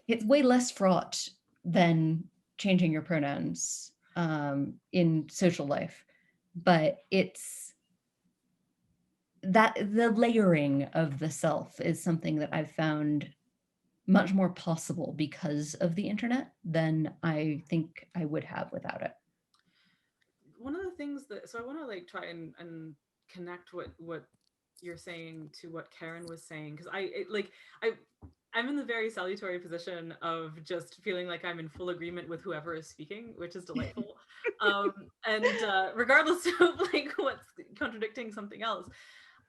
it's way less fraught than changing your pronouns in social life. But it's that the layering of the self is something that I've found much more possible because of the internet than I think I would have without it. One of the things that, so I want to like try and connect what you're saying to what Karen was saying, because I'm in the very salutary position of just feeling like I'm in full agreement with whoever is speaking, which is delightful. And regardless of like what's contradicting something else.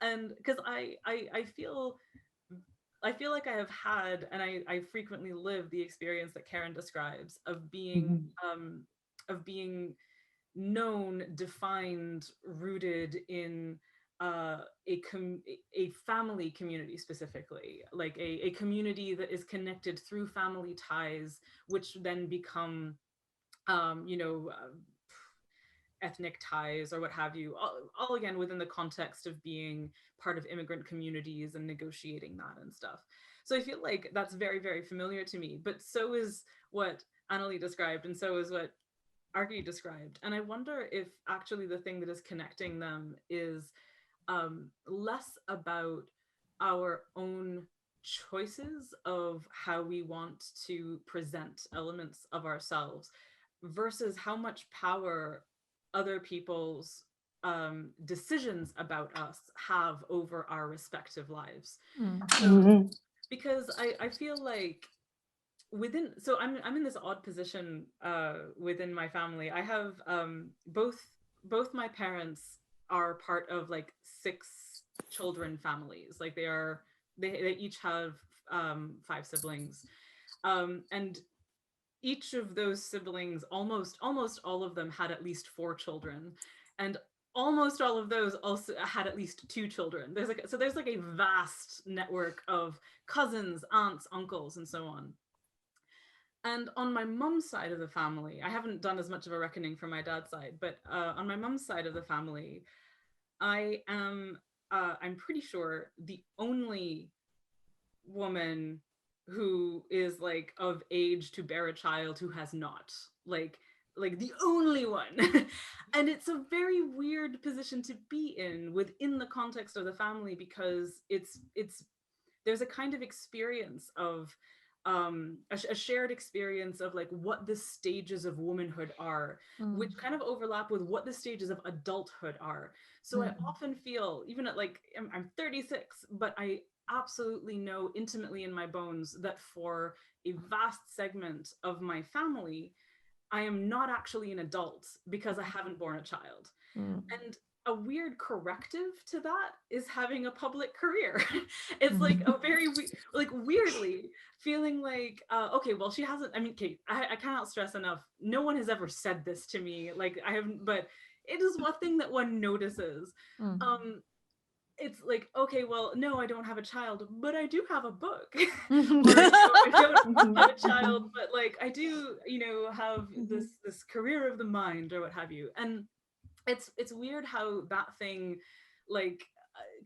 And because I feel like I have had, and I frequently live the experience that Karen describes of being known, defined, rooted in a family community, specifically, like a community that is connected through family ties, which then become ethnic ties or what have you, all again within the context of being part of immigrant communities and negotiating that and stuff. So I feel like that's very, very familiar to me, but so is what Annalee described, and so is what Arkady described. And I wonder if actually the thing that is connecting them is less about our own choices of how we want to present elements of ourselves versus how much power other people's decisions about us have over our respective lives. Because I feel like so I'm in this odd position within my family. I have both my parents are part of like 6 children families. Like they each have 5 siblings, and each of those siblings, almost all of them, had at least 4 children, and almost all of those also had at least 2 children. There's like a vast network of cousins, aunts, uncles, and so on. And on my mom's side of the family, I haven't done as much of a reckoning for my dad's side, but on my mom's side of the family, I am, I'm pretty sure, the only woman who is like of age to bear a child who has not, like the only one. And it's a very weird position to be in within the context of the family, because there's a kind of experience of a shared experience of like what the stages of womanhood are, which kind of overlap with what the stages of adulthood are. So I often feel, even at like, I'm 36, but I absolutely know intimately in my bones that for a vast segment of my family, I am not actually an adult because I haven't born a child. And a weird corrective to that is having a public career. It's like a very like weirdly feeling like okay, well, she hasn't, I mean, Kate, I cannot stress enough, no one has ever said this to me, like I haven't, but it is one thing that one notices. It's like, okay, well, no, I don't have a child, but I do have a book. Or, I don't have a child, but like I do, have this career of the mind or what have you. And it's weird how that thing like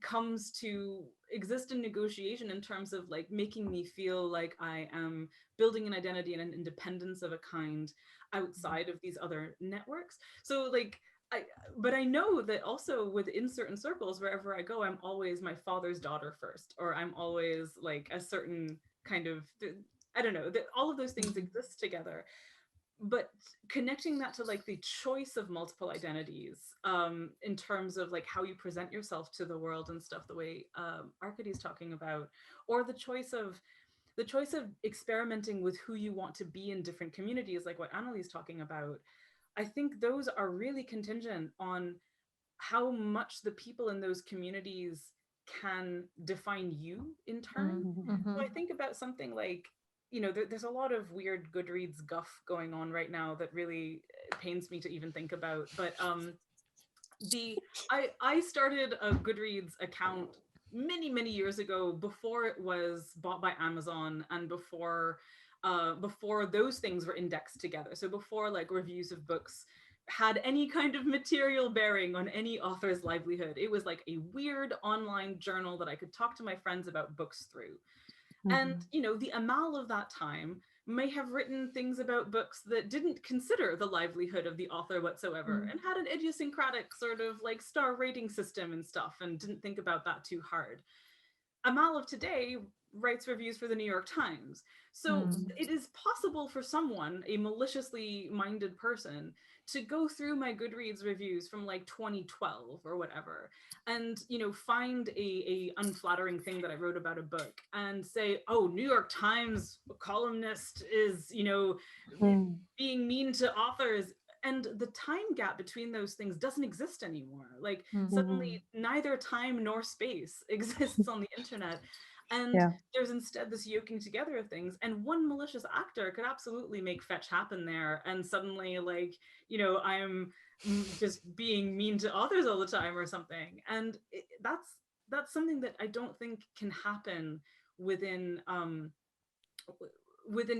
comes to exist in negotiation in terms of like making me feel like I am building an identity and an independence of a kind outside of these other networks. So like but I know that also within certain circles, wherever I go, I'm always my father's daughter first, or I'm always like a certain kind of, I don't know, that all of those things exist together. But connecting that to like the choice of multiple identities in terms of like how you present yourself to the world and stuff, the way Arkady's talking about, or the choice of experimenting with who you want to be in different communities, like what Annalee's talking about, I think those are really contingent on how much the people in those communities can define you in turn. So I think about something like, you know, there's a lot of weird Goodreads guff going on right now that really pains me to even think about. But I started a Goodreads account many years ago, before it was bought by Amazon, and before those things were indexed together. So before like reviews of books had any kind of material bearing on any author's livelihood. It was like a weird online journal that I could talk to my friends about books through. And, you know, the Amal of that time may have written things about books that didn't consider the livelihood of the author whatsoever, and had an idiosyncratic sort of like star rating system and stuff, and didn't think about that too hard. Amal of today writes reviews for the New York Times. So it is possible for someone, a maliciously minded person, to go through my Goodreads reviews from like 2012 or whatever, and, you know, find a unflattering thing that I wrote about a book and say, oh, New York Times columnist is, you know, being mean to authors. And the time gap between those things doesn't exist anymore. Like suddenly neither time nor space exists on the internet. And there's instead this yoking together of things. And one malicious actor could absolutely make fetch happen there. And suddenly, like, you know, I'm just being mean to authors all the time or something. And that's something that I don't think can happen within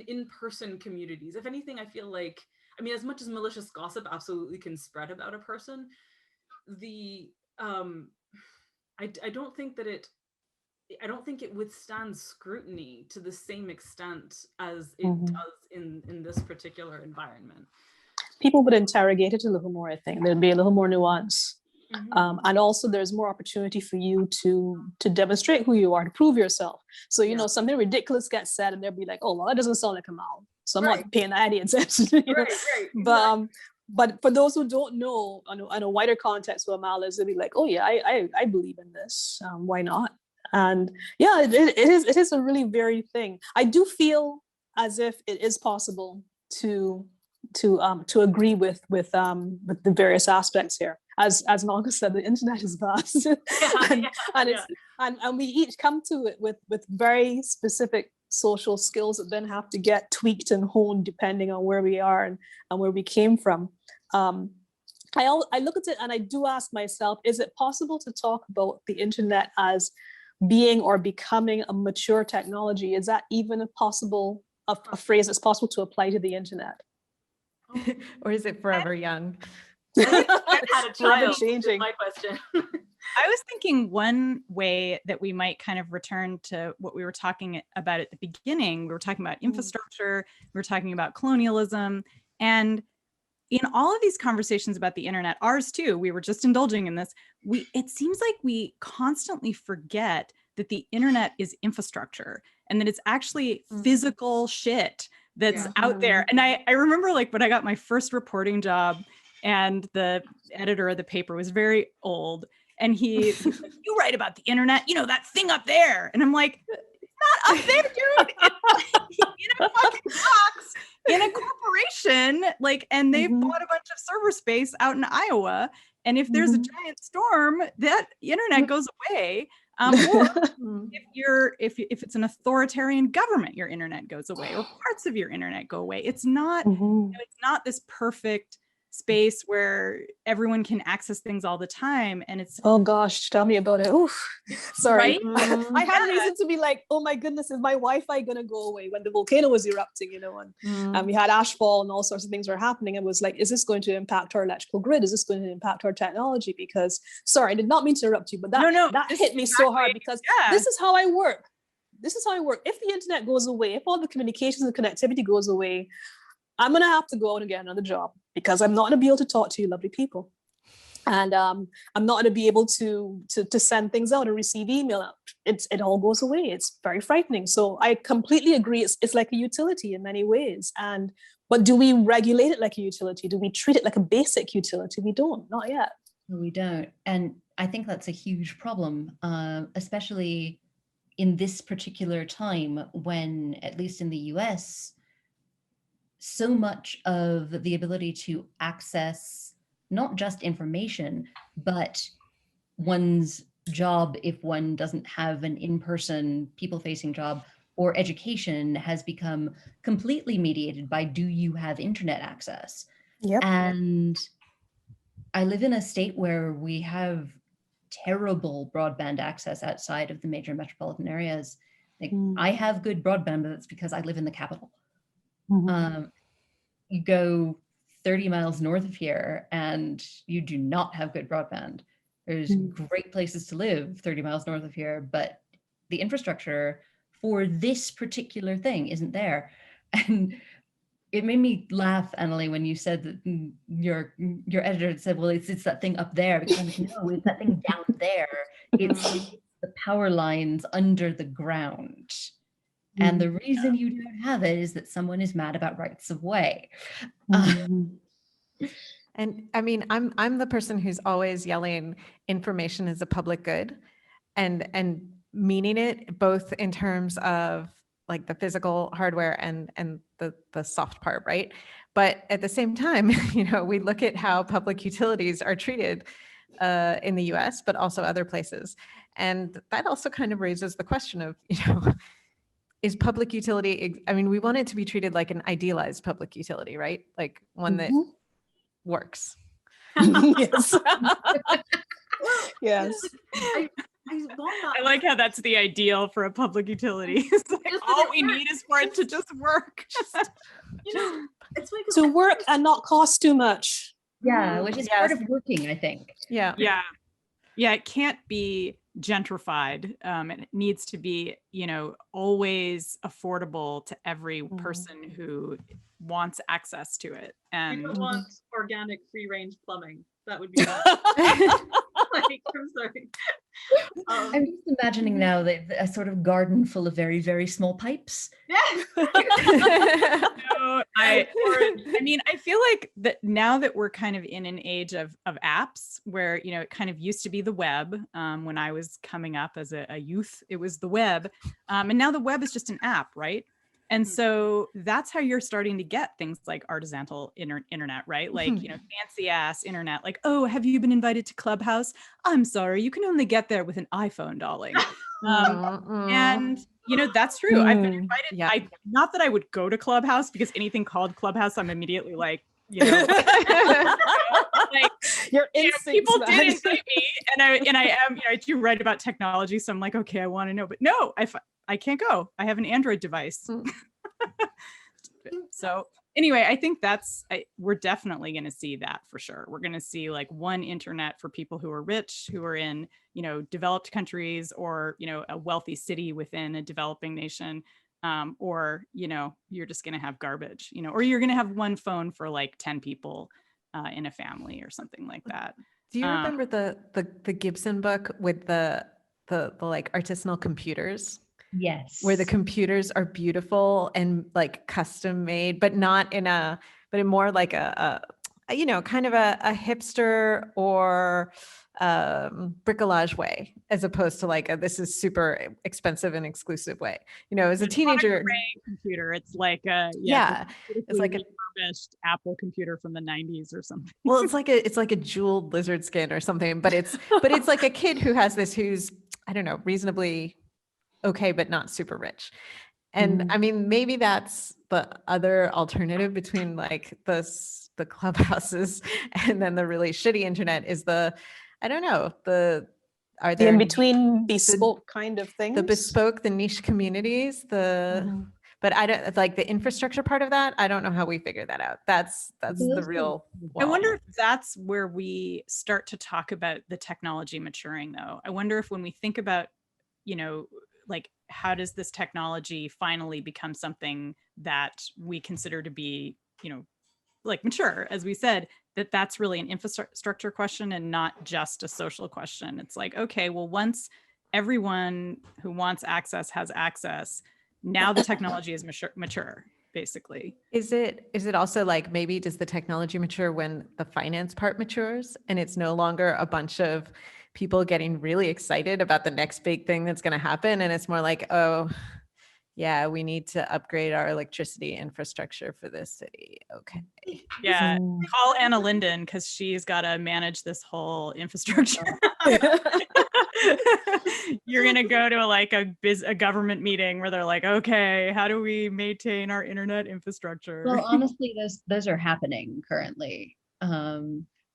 in-person communities. If anything, I feel like, I mean, as much as malicious gossip absolutely can spread about a person, I don't think it withstands scrutiny to the same extent as it does in this particular environment. People would interrogate it a little more, I think. There'd be a little more nuance. And also there's more opportunity for you to demonstrate who you are, to prove yourself. So, you know, something ridiculous gets said and they'll be like, oh, well, that doesn't sound like Amal. So I'm not paying any attention. You know? Right. But for those who don't know, on a wider context who Amal is, they'll be like, oh yeah, I believe in this. Why not? And yeah, it is a really varied thing. I do feel as if it is possible to agree with the various aspects here. As Malka said, the internet is vast, and we each come to it with very specific social skills that then have to get tweaked and honed depending on where we are and where we came from. I look at it and I do ask myself, is it possible to talk about the internet as being or becoming a mature technology? Is that even a phrase that's possible to apply to the internet? Or is it forever young? I've had a child. Changing. My question. I was thinking one way that we might kind of return to what we were talking about at the beginning. We were talking about infrastructure. We were talking about colonialism. And in all of these conversations about the internet, ours too, we were just indulging in this. It seems like we constantly forget that the internet is infrastructure and that it's actually physical shit that's out there. And I remember like when I got my first reporting job, and the editor of the paper was very old, and he was like, you write about the internet, you know, that thing up there. And I'm like, it's not up there, dude. It's like in a fucking box in a corporation, like, and they've bought a bunch of server space out in Iowa. And if there's a giant storm, that internet goes away. Or if it's an authoritarian government, your internet goes away, or parts of your internet go away. It's not, you know, it's not this perfect space where everyone can access things all the time. And it's, oh gosh, tell me about it. Oof. Sorry. Right? I had a reason to be like, oh my goodness, is my Wi-Fi gonna go away when the volcano was erupting, you know, and we had ashfall and all sorts of things were happening. It was like, is this going to impact our electrical grid? Is this going to impact our technology? Because, sorry, I did not mean to interrupt you, but that hit me so hard because this is how I work. This is how I work. If the internet goes away, if all the communications and connectivity goes away, I'm going to have to go out and get another job because I'm not going to be able to talk to you lovely people. And I'm not going to be able to send things out and receive email. It all goes away. It's very frightening. So I completely agree. It's like a utility in many ways. But do we regulate it like a utility? Do we treat it like a basic utility? We don't, not yet. No, we don't. And I think that's a huge problem, especially in this particular time when, at least in the US, so much of the ability to access not just information, but one's job if one doesn't have an in-person, people-facing job, or education has become completely mediated by, do you have internet access? Yep. And I live in a state where we have terrible broadband access outside of the major metropolitan areas. Like, I have good broadband, but that's because I live in the capital. You go 30 miles north of here and you do not have good broadband. There's great places to live 30 miles north of here, but the infrastructure for this particular thing isn't there. And it made me laugh, Annalee, when you said that your editor had said, well, it's that thing up there. Because I'm like, no, it's that thing down there. It's the power lines under the ground. And the reason you don't have it is that someone is mad about rights of way. And I mean, I'm the person who's always yelling information is a public good, and meaning it both in terms of like the physical hardware and the soft part, right? But at the same time, you know, we look at how public utilities are treated in the US, but also other places. And that also kind of raises the question of, you know, is public utility, I mean, we want it to be treated like an idealized public utility, right? Like one that works. Yes. Yes. I like how that's the ideal for a public utility. It's like, all we need is for it to just work. You know, it's like To work and not cost too much. Yeah, which is part of working, I think. Yeah. Yeah, it can't be gentrified. It needs to be, you know, always affordable to every person who wants access to it. And we don't want organic free range plumbing. That would be bad. Like, I'm sorry. I'm just imagining now that a sort of garden full of very, very small pipes. Yeah. No, I mean, I feel like that now that we're kind of in an age of apps where, you know, it kind of used to be the web. When I was coming up as a youth, it was the web. And now the web is just an app, right? And so that's how you're starting to get things like artisanal internet, right? Like, you know, fancy ass internet, like, oh, have you been invited to Clubhouse? I'm sorry, you can only get there with an iPhone, darling. And, you know, that's true. I've been invited. Yeah. Not that I would go to Clubhouse, because anything called Clubhouse, I'm immediately like, you know, like, Your you know, instincts, people man. did invite me, and I am, you know, I do write about technology, so I'm like, okay, I want to know, but no, I can't go. I have an Android device. So anyway, I think we're definitely going to see that for sure. We're going to see like one internet for people who are rich, who are in, you know, developed countries, or, you know, a wealthy city within a developing nation. Or, you know, you're just going to have garbage, you know, or you're going to have one phone for like 10 people in a family or something like that. Do you remember the Gibson book with the like artisanal computers? Yes. Where the computers are beautiful and like custom made, but not in but in more like a you know, kind of a hipster or bricolage way, as opposed to like this is super expensive and exclusive way. You know, as a teenager, computer, it's like it's like a refurbished Apple computer from the 90s or something. Well, it's like a jeweled lizard skin or something, but it's like a kid who has this, who's, I don't know, reasonably okay, but not super rich. And I mean, maybe that's the other alternative between like the clubhouses and then the really shitty internet is I don't know, are there in between bespoke kind of things? The bespoke, the niche communities, but I don't, like the infrastructure part of that, I don't know how we figure that out. That's the real I wonder if that's where we start to talk about the technology maturing, though. I wonder if when we think about, you know, like, how does this technology finally become something that we consider to be, you know, like mature, as we said, that's really an infrastructure question and not just a social question. It's like, okay, well, once everyone who wants access has access, now the technology is mature, basically. Is it also like, maybe does the technology mature when the finance part matures and it's no longer a bunch of people getting really excited about the next big thing that's going to happen, and it's more like, oh yeah, we need to upgrade our electricity infrastructure for this city. Okay. Yeah, call Anna Linden, because she's got to manage this whole infrastructure. You're gonna go to like a government meeting where they're like, okay, how do we maintain our internet infrastructure? Well, honestly, those are happening currently.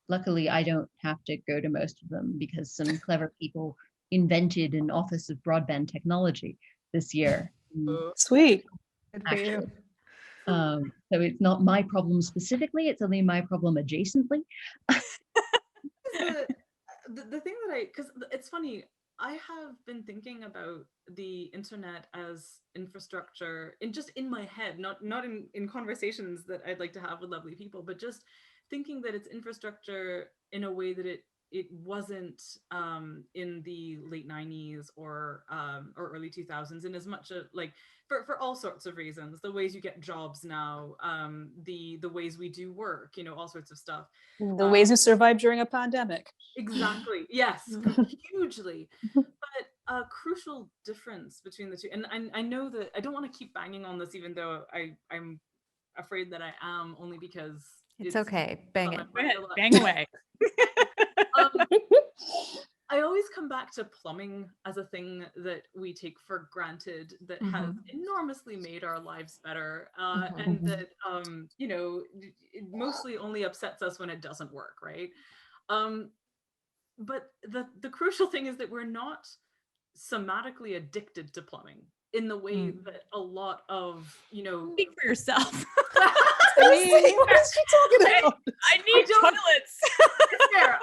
Luckily, I don't have to go to most of them because some clever people invented an Office of Broadband Technology this year. Sweet. Good for you. So it's not my problem specifically, it's only my problem adjacently. The thing that because it's funny, I have been thinking about the internet as infrastructure in my head, not in conversations that I'd like to have with lovely people, but just thinking that it's infrastructure in a way that it wasn't in the late 90s or early 2000s, in as much of like for all sorts of reasons, the ways you get jobs now, the ways we do work, all sorts of stuff. The ways you survive during a pandemic. Exactly. Yes, hugely. But a crucial difference between the two, and I know that I don't want to keep banging on this, even though I'm afraid that I am, only because It's okay. Bang it. Go ahead, bang away. I always come back to plumbing as a thing that we take for granted that has enormously made our lives better, and that it mostly only upsets us when it doesn't work, right? But the crucial thing is that we're not somatically addicted to plumbing in the way that a lot of Speak for yourself. What is she talking about? I need toilets. It's fair.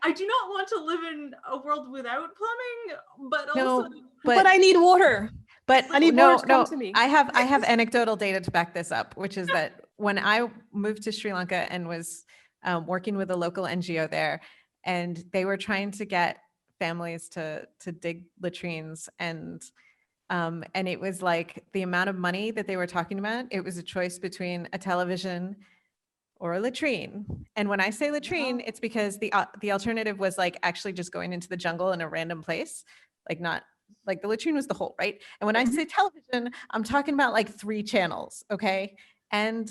I do not want to live in a world without plumbing, but also but I need water. But I need water to come to me. I have anecdotal data to back this up, which is that when I moved to Sri Lanka and was working with a local NGO there, and they were trying to get families to dig latrines, and it was like the amount of money that they were talking about, it was a choice between a television or a latrine. And when I say latrine, it's because the alternative was like actually just going into the jungle in a random place, like not like the latrine was the hole, right? And when I say television, I'm talking about like 3 channels, okay? And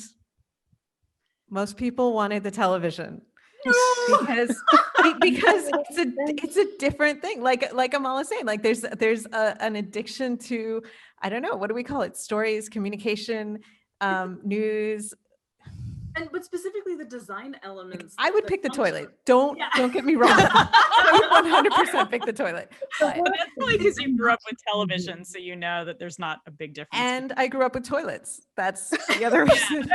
most people wanted the television. because it's a different thing. Like Amal is saying, like there's an addiction to, I don't know, what do we call it? Stories, communication, news. But specifically the design elements. I would pick the toilet. Don't get me wrong. I would 100% pick the toilet. But that's probably because you grew up with television, so you know that there's not a big difference. And I grew up with toilets. That's the other reason.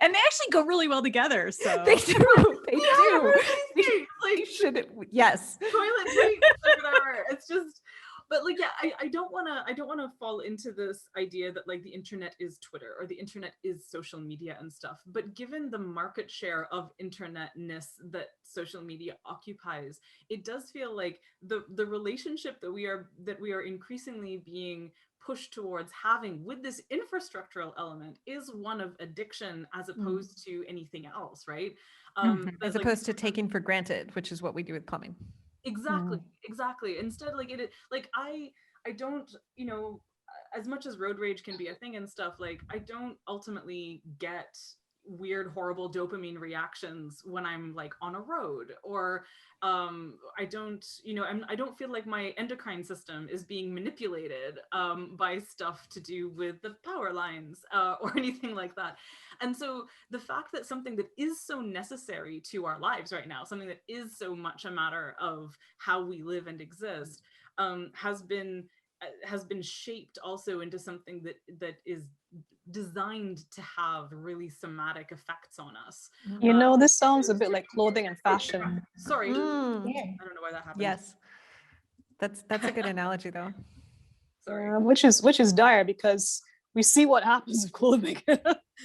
And they actually go really well together. So they do. They do. Like should yes. Toilet breaks or whatever. It's just, but like, yeah, I don't want to fall into this idea that like the internet is Twitter or the internet is social media and stuff. But given the market share of internetness that social media occupies, it does feel like the relationship that we are increasingly being pushed towards having with this infrastructural element is one of addiction as opposed to anything else, right? As opposed to taking for granted, which is what we do with plumbing. Exactly. Instead, I don't, as much as road rage can be a thing and stuff, like I don't ultimately get weird, horrible dopamine reactions when I'm like on a road, or I don't feel like my endocrine system is being manipulated by stuff to do with the power lines or anything like that. And so the fact that something that is so necessary to our lives right now, something that is so much a matter of how we live and exist, has been shaped also into something that is designed to have really somatic effects on us. This sounds a bit like clothing and fashion. Sorry. I don't know why that happened. Yes. That's a good analogy though. Sorry. Which is dire because we see what happens with clothing.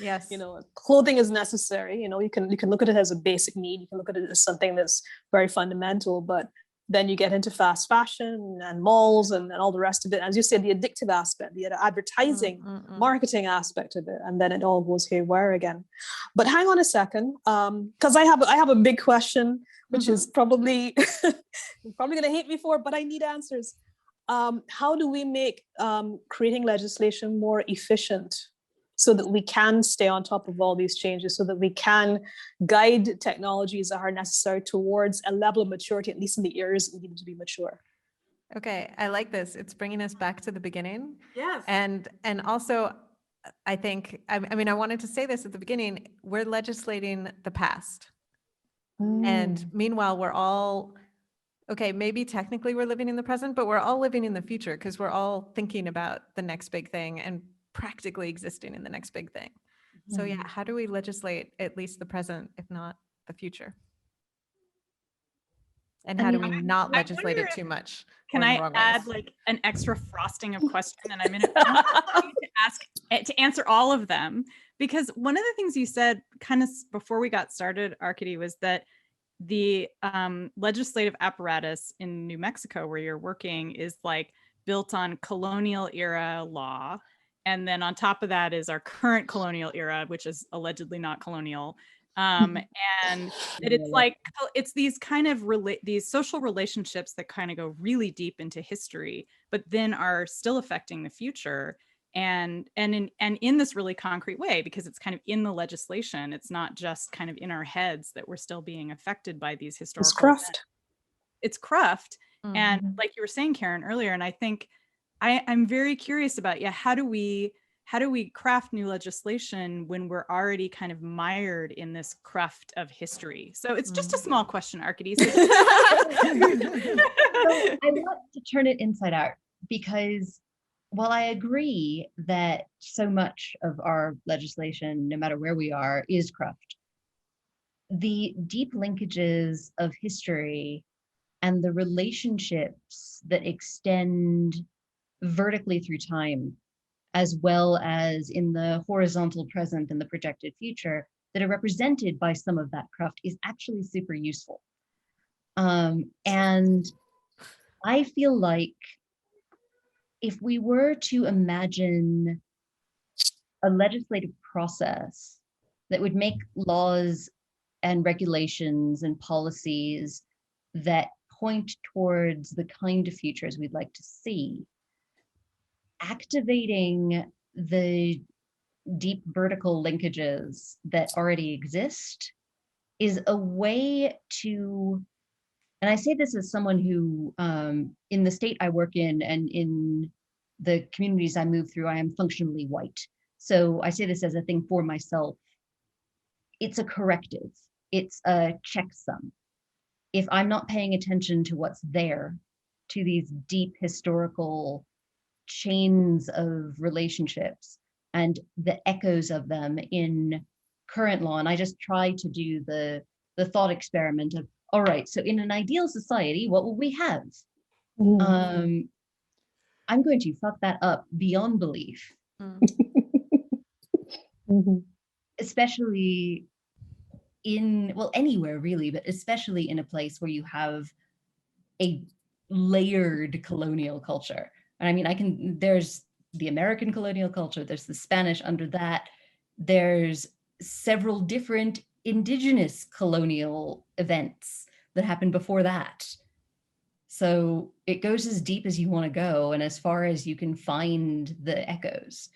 Yes. Clothing is necessary. You can look at it as a basic need. You can look at it as something that's very fundamental, but then you get into fast fashion and malls and all the rest of it. As you said, the addictive aspect, the advertising, marketing aspect of it, and then it all goes haywire again. But hang on a second, because I have a big question, which is probably you're probably going to hate me for, but I need answers. How do we make creating legislation more efficient? so that we can stay on top of all these changes, so that we can guide technologies that are necessary towards a level of maturity, at least in the areas we need to be mature. Okay, I like this. It's bringing us back to the beginning. Yes. And also, I think, I mean, I wanted to say this at the beginning, we're legislating the past. And meanwhile, we're all, okay, maybe technically we're living in the present, but we're all living in the future because we're all thinking about the next big thing and practically existing in the next big thing. So yeah, how do we legislate at least the present, if not the future? And how do we not legislate it too much? Can I add like an extra frosting of question? And I'm going to answer all of them, because one of the things you said kind of before we got started, Arkady, was that the legislative apparatus in New Mexico where you're working is like built on colonial era law. And then on top of that is our current colonial era, which is allegedly not colonial. And it's like, it's these kind of these social relationships that kind of go really deep into history, but then are still affecting the future. And in this really concrete way, because it's kind of in the legislation. It's not just kind of in our heads that we're still being affected by these historical events. It's cruft. And like you were saying, Karen, earlier, and I think I'm very curious about, how do we craft new legislation when we're already kind of mired in this cruft of history? So it's just a small question, Arkady. So I want to turn it inside out, because while I agree that so much of our legislation, no matter where we are, is cruft, the deep linkages of history and the relationships that extend vertically through time, as well as in the horizontal present and the projected future, that are represented by some of that cruft, is actually super useful. And I feel like if we were to imagine a legislative process that would make laws and regulations and policies that point towards the kind of futures we'd like to see, activating the deep vertical linkages that already exist is a way to, and I say this as someone who, in the state I work in and in the communities I move through, I am functionally white. So I say this as a thing for myself. It's a corrective. It's a checksum. If I'm not paying attention to what's there, to these deep historical chains of relationships and the echoes of them in current law, and I just try to do the thought experiment of, all right, so in an ideal society, what will we have? I'm going to fuck that up beyond belief. Especially in, well, anywhere really, but especially in a place where you have a layered colonial culture. And I mean, there's the American colonial culture, there's the Spanish under that, there's several different indigenous colonial events that happened before that. So it goes as deep as you want to go and as far as you can find the echoes.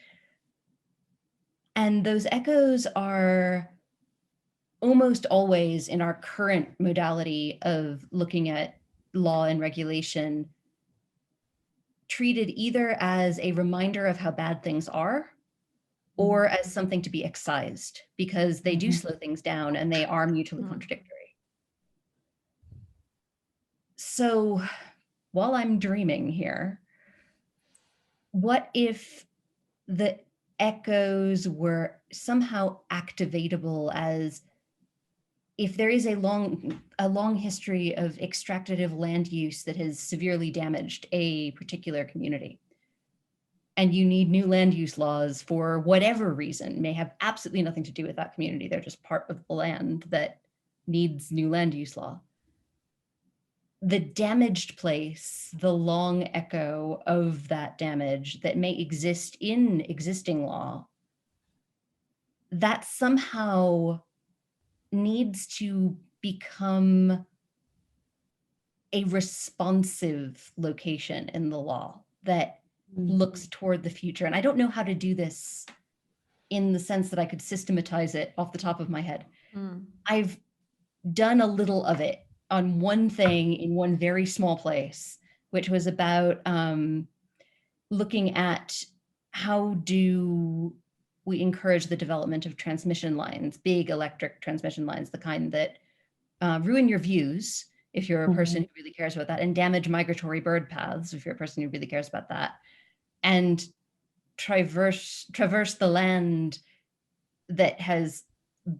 And those echoes are almost always in our current modality of looking at law and regulation, treated either as a reminder of how bad things are or as something to be excised, because they do slow things down and they are mutually contradictory. So while I'm dreaming here, what if the echoes were somehow activatable, as if there is a long history of extractive land use that has severely damaged a particular community, and you need new land use laws for whatever reason, may have absolutely nothing to do with that community, they're just part of the land that needs new land use law. The damaged place, the long echo of that damage that may exist in existing law, that somehow needs to become a responsive location in the law that looks toward the future. And I don't know how to do this in the sense that I could systematize it off the top of my head. Mm. I've done a little of it on one thing in one very small place, which was about looking at how do we encourage the development of transmission lines, big electric transmission lines, the kind that ruin your views if you're a person who really cares about that, and damage migratory bird paths if you're a person who really cares about that, and traverse the land that has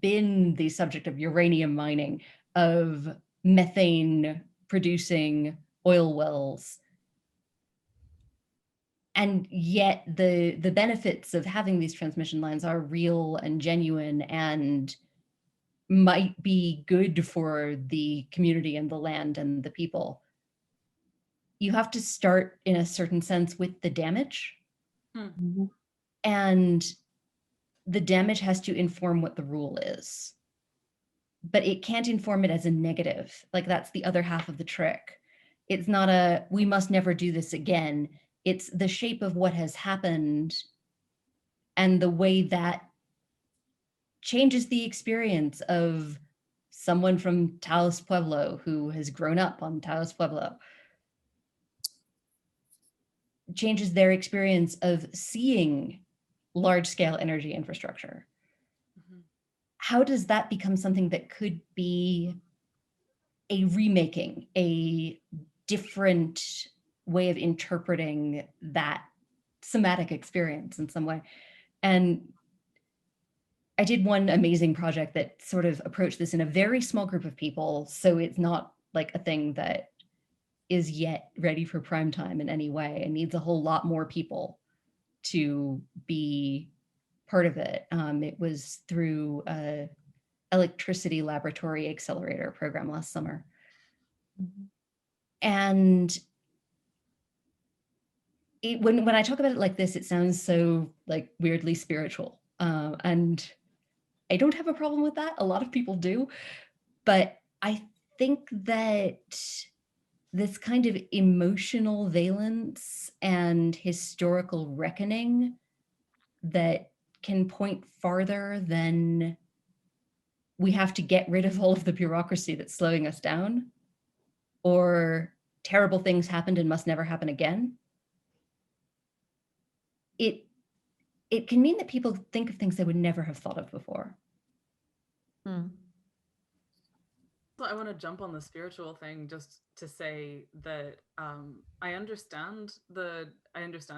been the subject of uranium mining, of methane producing oil wells. And yet the benefits of having these transmission lines are real and genuine and might be good for the community and the land and the people. You have to start in a certain sense with the damage. And the damage has to inform what the rule is. But it can't inform it as a negative. Like, that's the other half of the trick. It's not a, we must never do this again. It's the shape of what has happened and the way that changes the experience of someone from Taos Pueblo who has grown up on Taos Pueblo, changes their experience of seeing large-scale energy infrastructure. How does that become something that could be a remaking, a different way of interpreting that somatic experience in some way? And I did one amazing project that sort of approached this in a very small group of people, so it's not like a thing that is yet ready for prime time in any way and needs a whole lot more people to be part of it. It was through a electricity laboratory accelerator program last summer. And when I talk about it like this, it sounds so like weirdly spiritual. And I don't have a problem with that. A lot of people do. But I think that this kind of emotional valence and historical reckoning that can point farther than we have to get rid of all of the bureaucracy that's slowing us down, or terrible things happened and must never happen again. It can mean that people think of things they would never have thought of before. So I want to jump on the spiritual thing just to say that I understand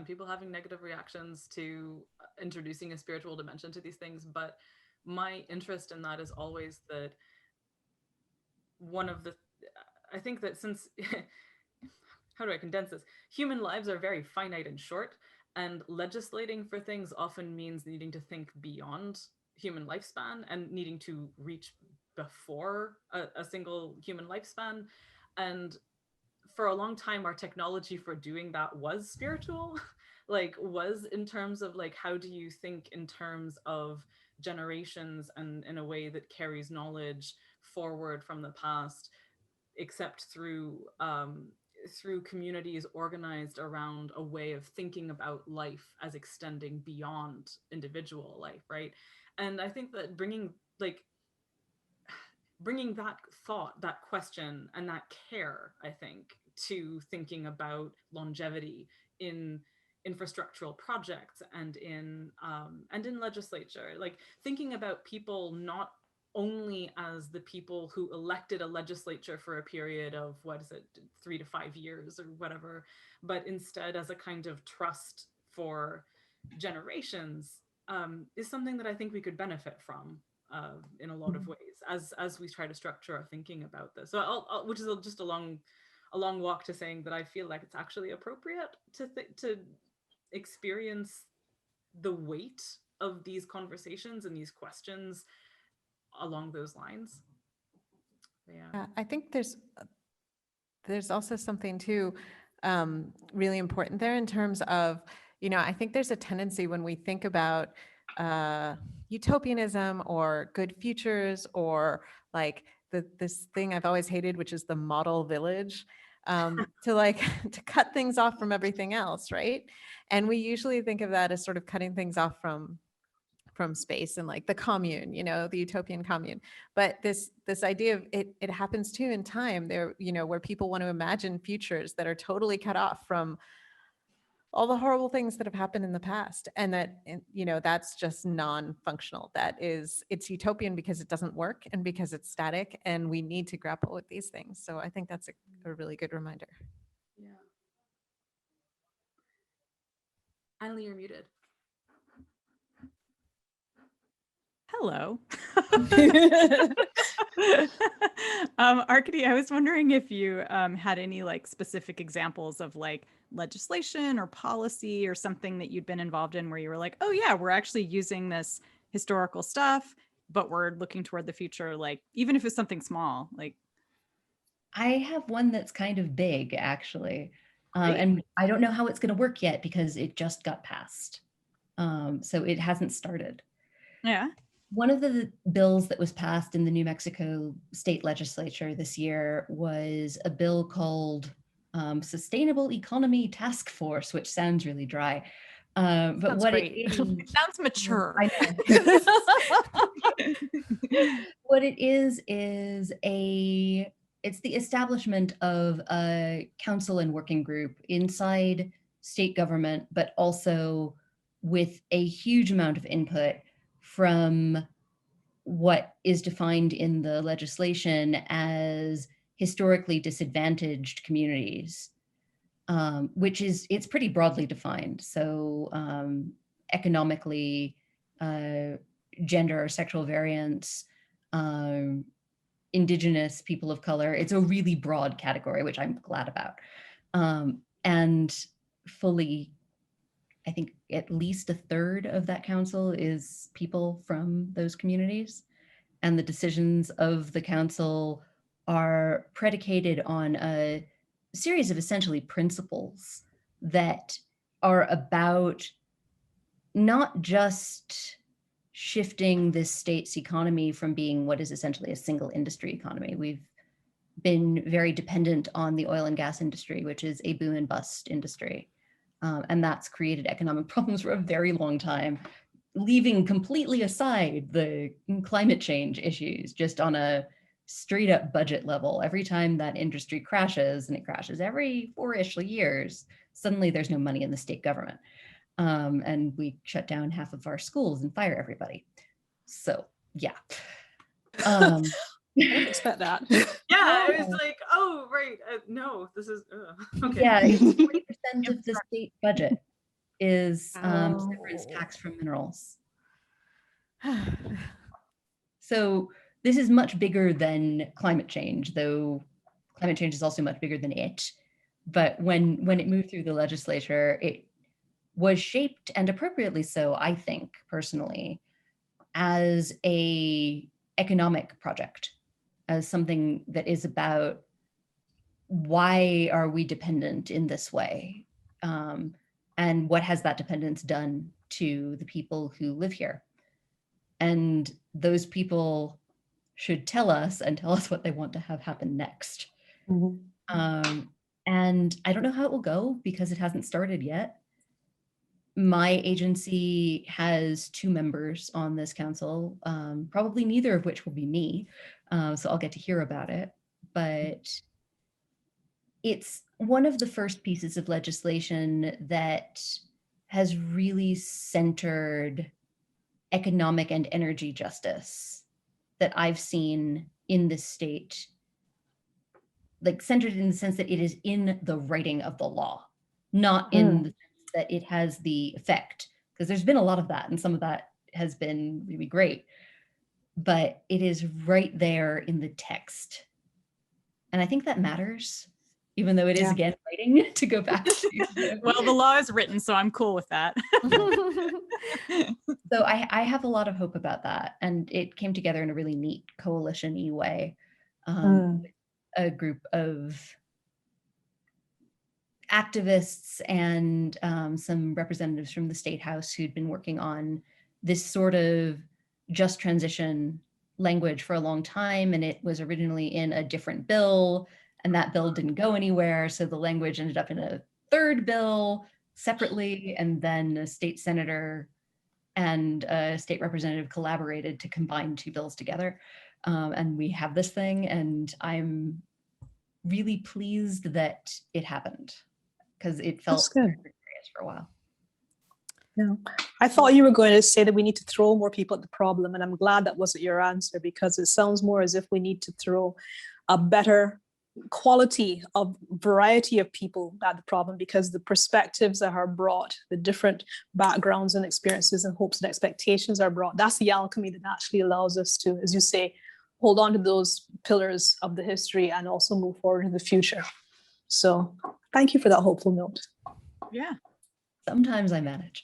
people having negative reactions to introducing a spiritual dimension to these things, but my interest in that is always that I think that since, how do I condense this? Human lives are very finite and short, and legislating for things often means needing to think beyond human lifespan and needing to reach before a single human lifespan. And for a long time, our technology for doing that was spiritual, like was in terms of like, how do you think in terms of generations and in a way that carries knowledge forward from the past, except through communities organized around a way of thinking about life as extending beyond individual life, right? And I think that bringing that thought, that question, and that care, I think, to thinking about longevity in infrastructural projects and in legislature, like thinking about people not only as the people who elected a legislature for a period of 3 to 5 years or whatever, but instead as a kind of trust for generations, is something that I think we could benefit from in a lot of ways as we try to structure our thinking about this. So which is just a long walk to saying that I feel like it's actually appropriate to experience the weight of these conversations and these questions along those lines. Yeah. I think there's also something too really important there in terms of, I think there's a tendency when we think about utopianism or good futures or like this thing I've always hated, which is the model village, to cut things off from everything else, right? And we usually think of that as sort of cutting things off from from space and like the commune, the utopian commune. But this idea of it happens too in time there, where people want to imagine futures that are totally cut off from all the horrible things that have happened in the past, and that that's just non-functional. It's utopian because it doesn't work and because it's static, and we need to grapple with these things. So I think that's a really good reminder. Yeah. Annalee, you're muted. Hello. Arkady, I was wondering if you had any like specific examples of like legislation or policy or something that you'd been involved in where you were like, oh yeah, we're actually using this historical stuff, but we're looking toward the future, like even if it's something small. Like, I have one that's kind of big, actually. And I don't know how it's going to work yet because it just got passed. So it hasn't started. Yeah. One of the bills that was passed in the New Mexico state legislature this year was a bill called Sustainable Economy Task Force, which sounds really dry. But Sounds what great. it is, It sounds mature. I know. What it is it's the establishment of a council and working group inside state government, but also with a huge amount of input from what is defined in the legislation as historically disadvantaged communities, which it's pretty broadly defined. So economically, gender or sexual variance, Indigenous, people of color. It's a really broad category, which I'm glad about. And fully, I think at least a third of that council is people from those communities. And the decisions of the council are predicated on a series of essentially principles that are about not just shifting this state's economy from being what is essentially a single industry economy. We've been very dependent on the oil and gas industry, which is a boom and bust industry. And that's created economic problems for a very long time, leaving completely aside the climate change issues, just on a straight up budget level. Every time that industry crashes, and it crashes every 4-ish years, suddenly there's no money in the state government. And we shut down half of our schools and fire everybody. So yeah. I didn't expect that. Yeah, I was like, oh, right. No, this is, okay. Yeah, it's 40% of the state budget is severance tax from minerals. So this is much bigger than climate change, though climate change is also much bigger than it. But when it moved through the legislature, it was shaped, and appropriately so, I think, personally, as a economic project, as something that is about why are we dependent in this way? And what has that dependence done to the people who live here? And those people should tell us what they want to have happen next. Mm-hmm. And I don't know how it will go because it hasn't started yet. My agency has 2 members on this council, probably neither of which will be me. So I'll get to hear about it. But it's one of the first pieces of legislation that has really centered economic and energy justice that I've seen in this state, like centered in the sense that it is in the writing of the law, not in the sense that it has the effect, because there's been a lot of that and some of that has been really great, but it is right there in the text. And I think that matters, even though it is again writing to go back to. Well, the law is written, so I'm cool with that. So I have a lot of hope about that. And it came together in a really neat coalition-y way. With a group of activists and some representatives from the State House who'd been working on this sort of just transition language for a long time. And it was originally in a different bill, and that bill didn't go anywhere. So the language ended up in a third bill separately. And then a state senator and a state representative collaborated to combine two bills together. And we have this thing, and I'm really pleased that it happened because it felt very precarious for a while. Yeah. I thought you were going to say that we need to throw more people at the problem, and I'm glad that wasn't your answer, because it sounds more as if we need to throw a better quality of variety of people at the problem, because the perspectives that are brought, the different backgrounds and experiences and hopes and expectations are brought. That's the alchemy that actually allows us to, as you say, hold on to those pillars of the history and also move forward in the future. So thank you for that hopeful note. Yeah. Sometimes I manage.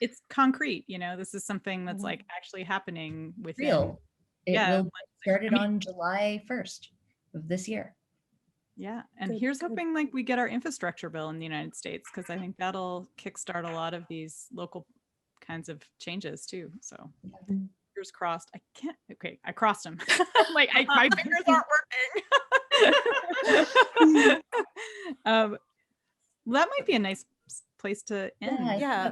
It's concrete, this is something that's like actually happening within. Real. It will started on July 1st of this year. Yeah. And here's hoping like we get our infrastructure bill in the United States, because I think that'll kickstart a lot of these local kinds of changes too. So fingers crossed. I crossed them. Like my fingers aren't working. Well, that might be a nice place to end. Yeah,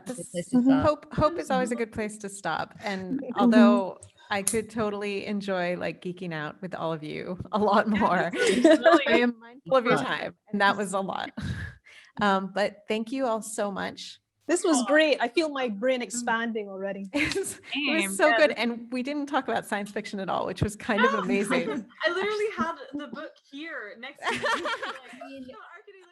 hope is always a good place to stop. And although I could totally enjoy like geeking out with all of you a lot more, I am mindful of your time, and that was a lot. But thank you all so much. This was great. I feel my brain expanding already. It was so good. And we didn't talk about science fiction at all, which was kind of amazing. I literally had the book here next to me. Like, Arkady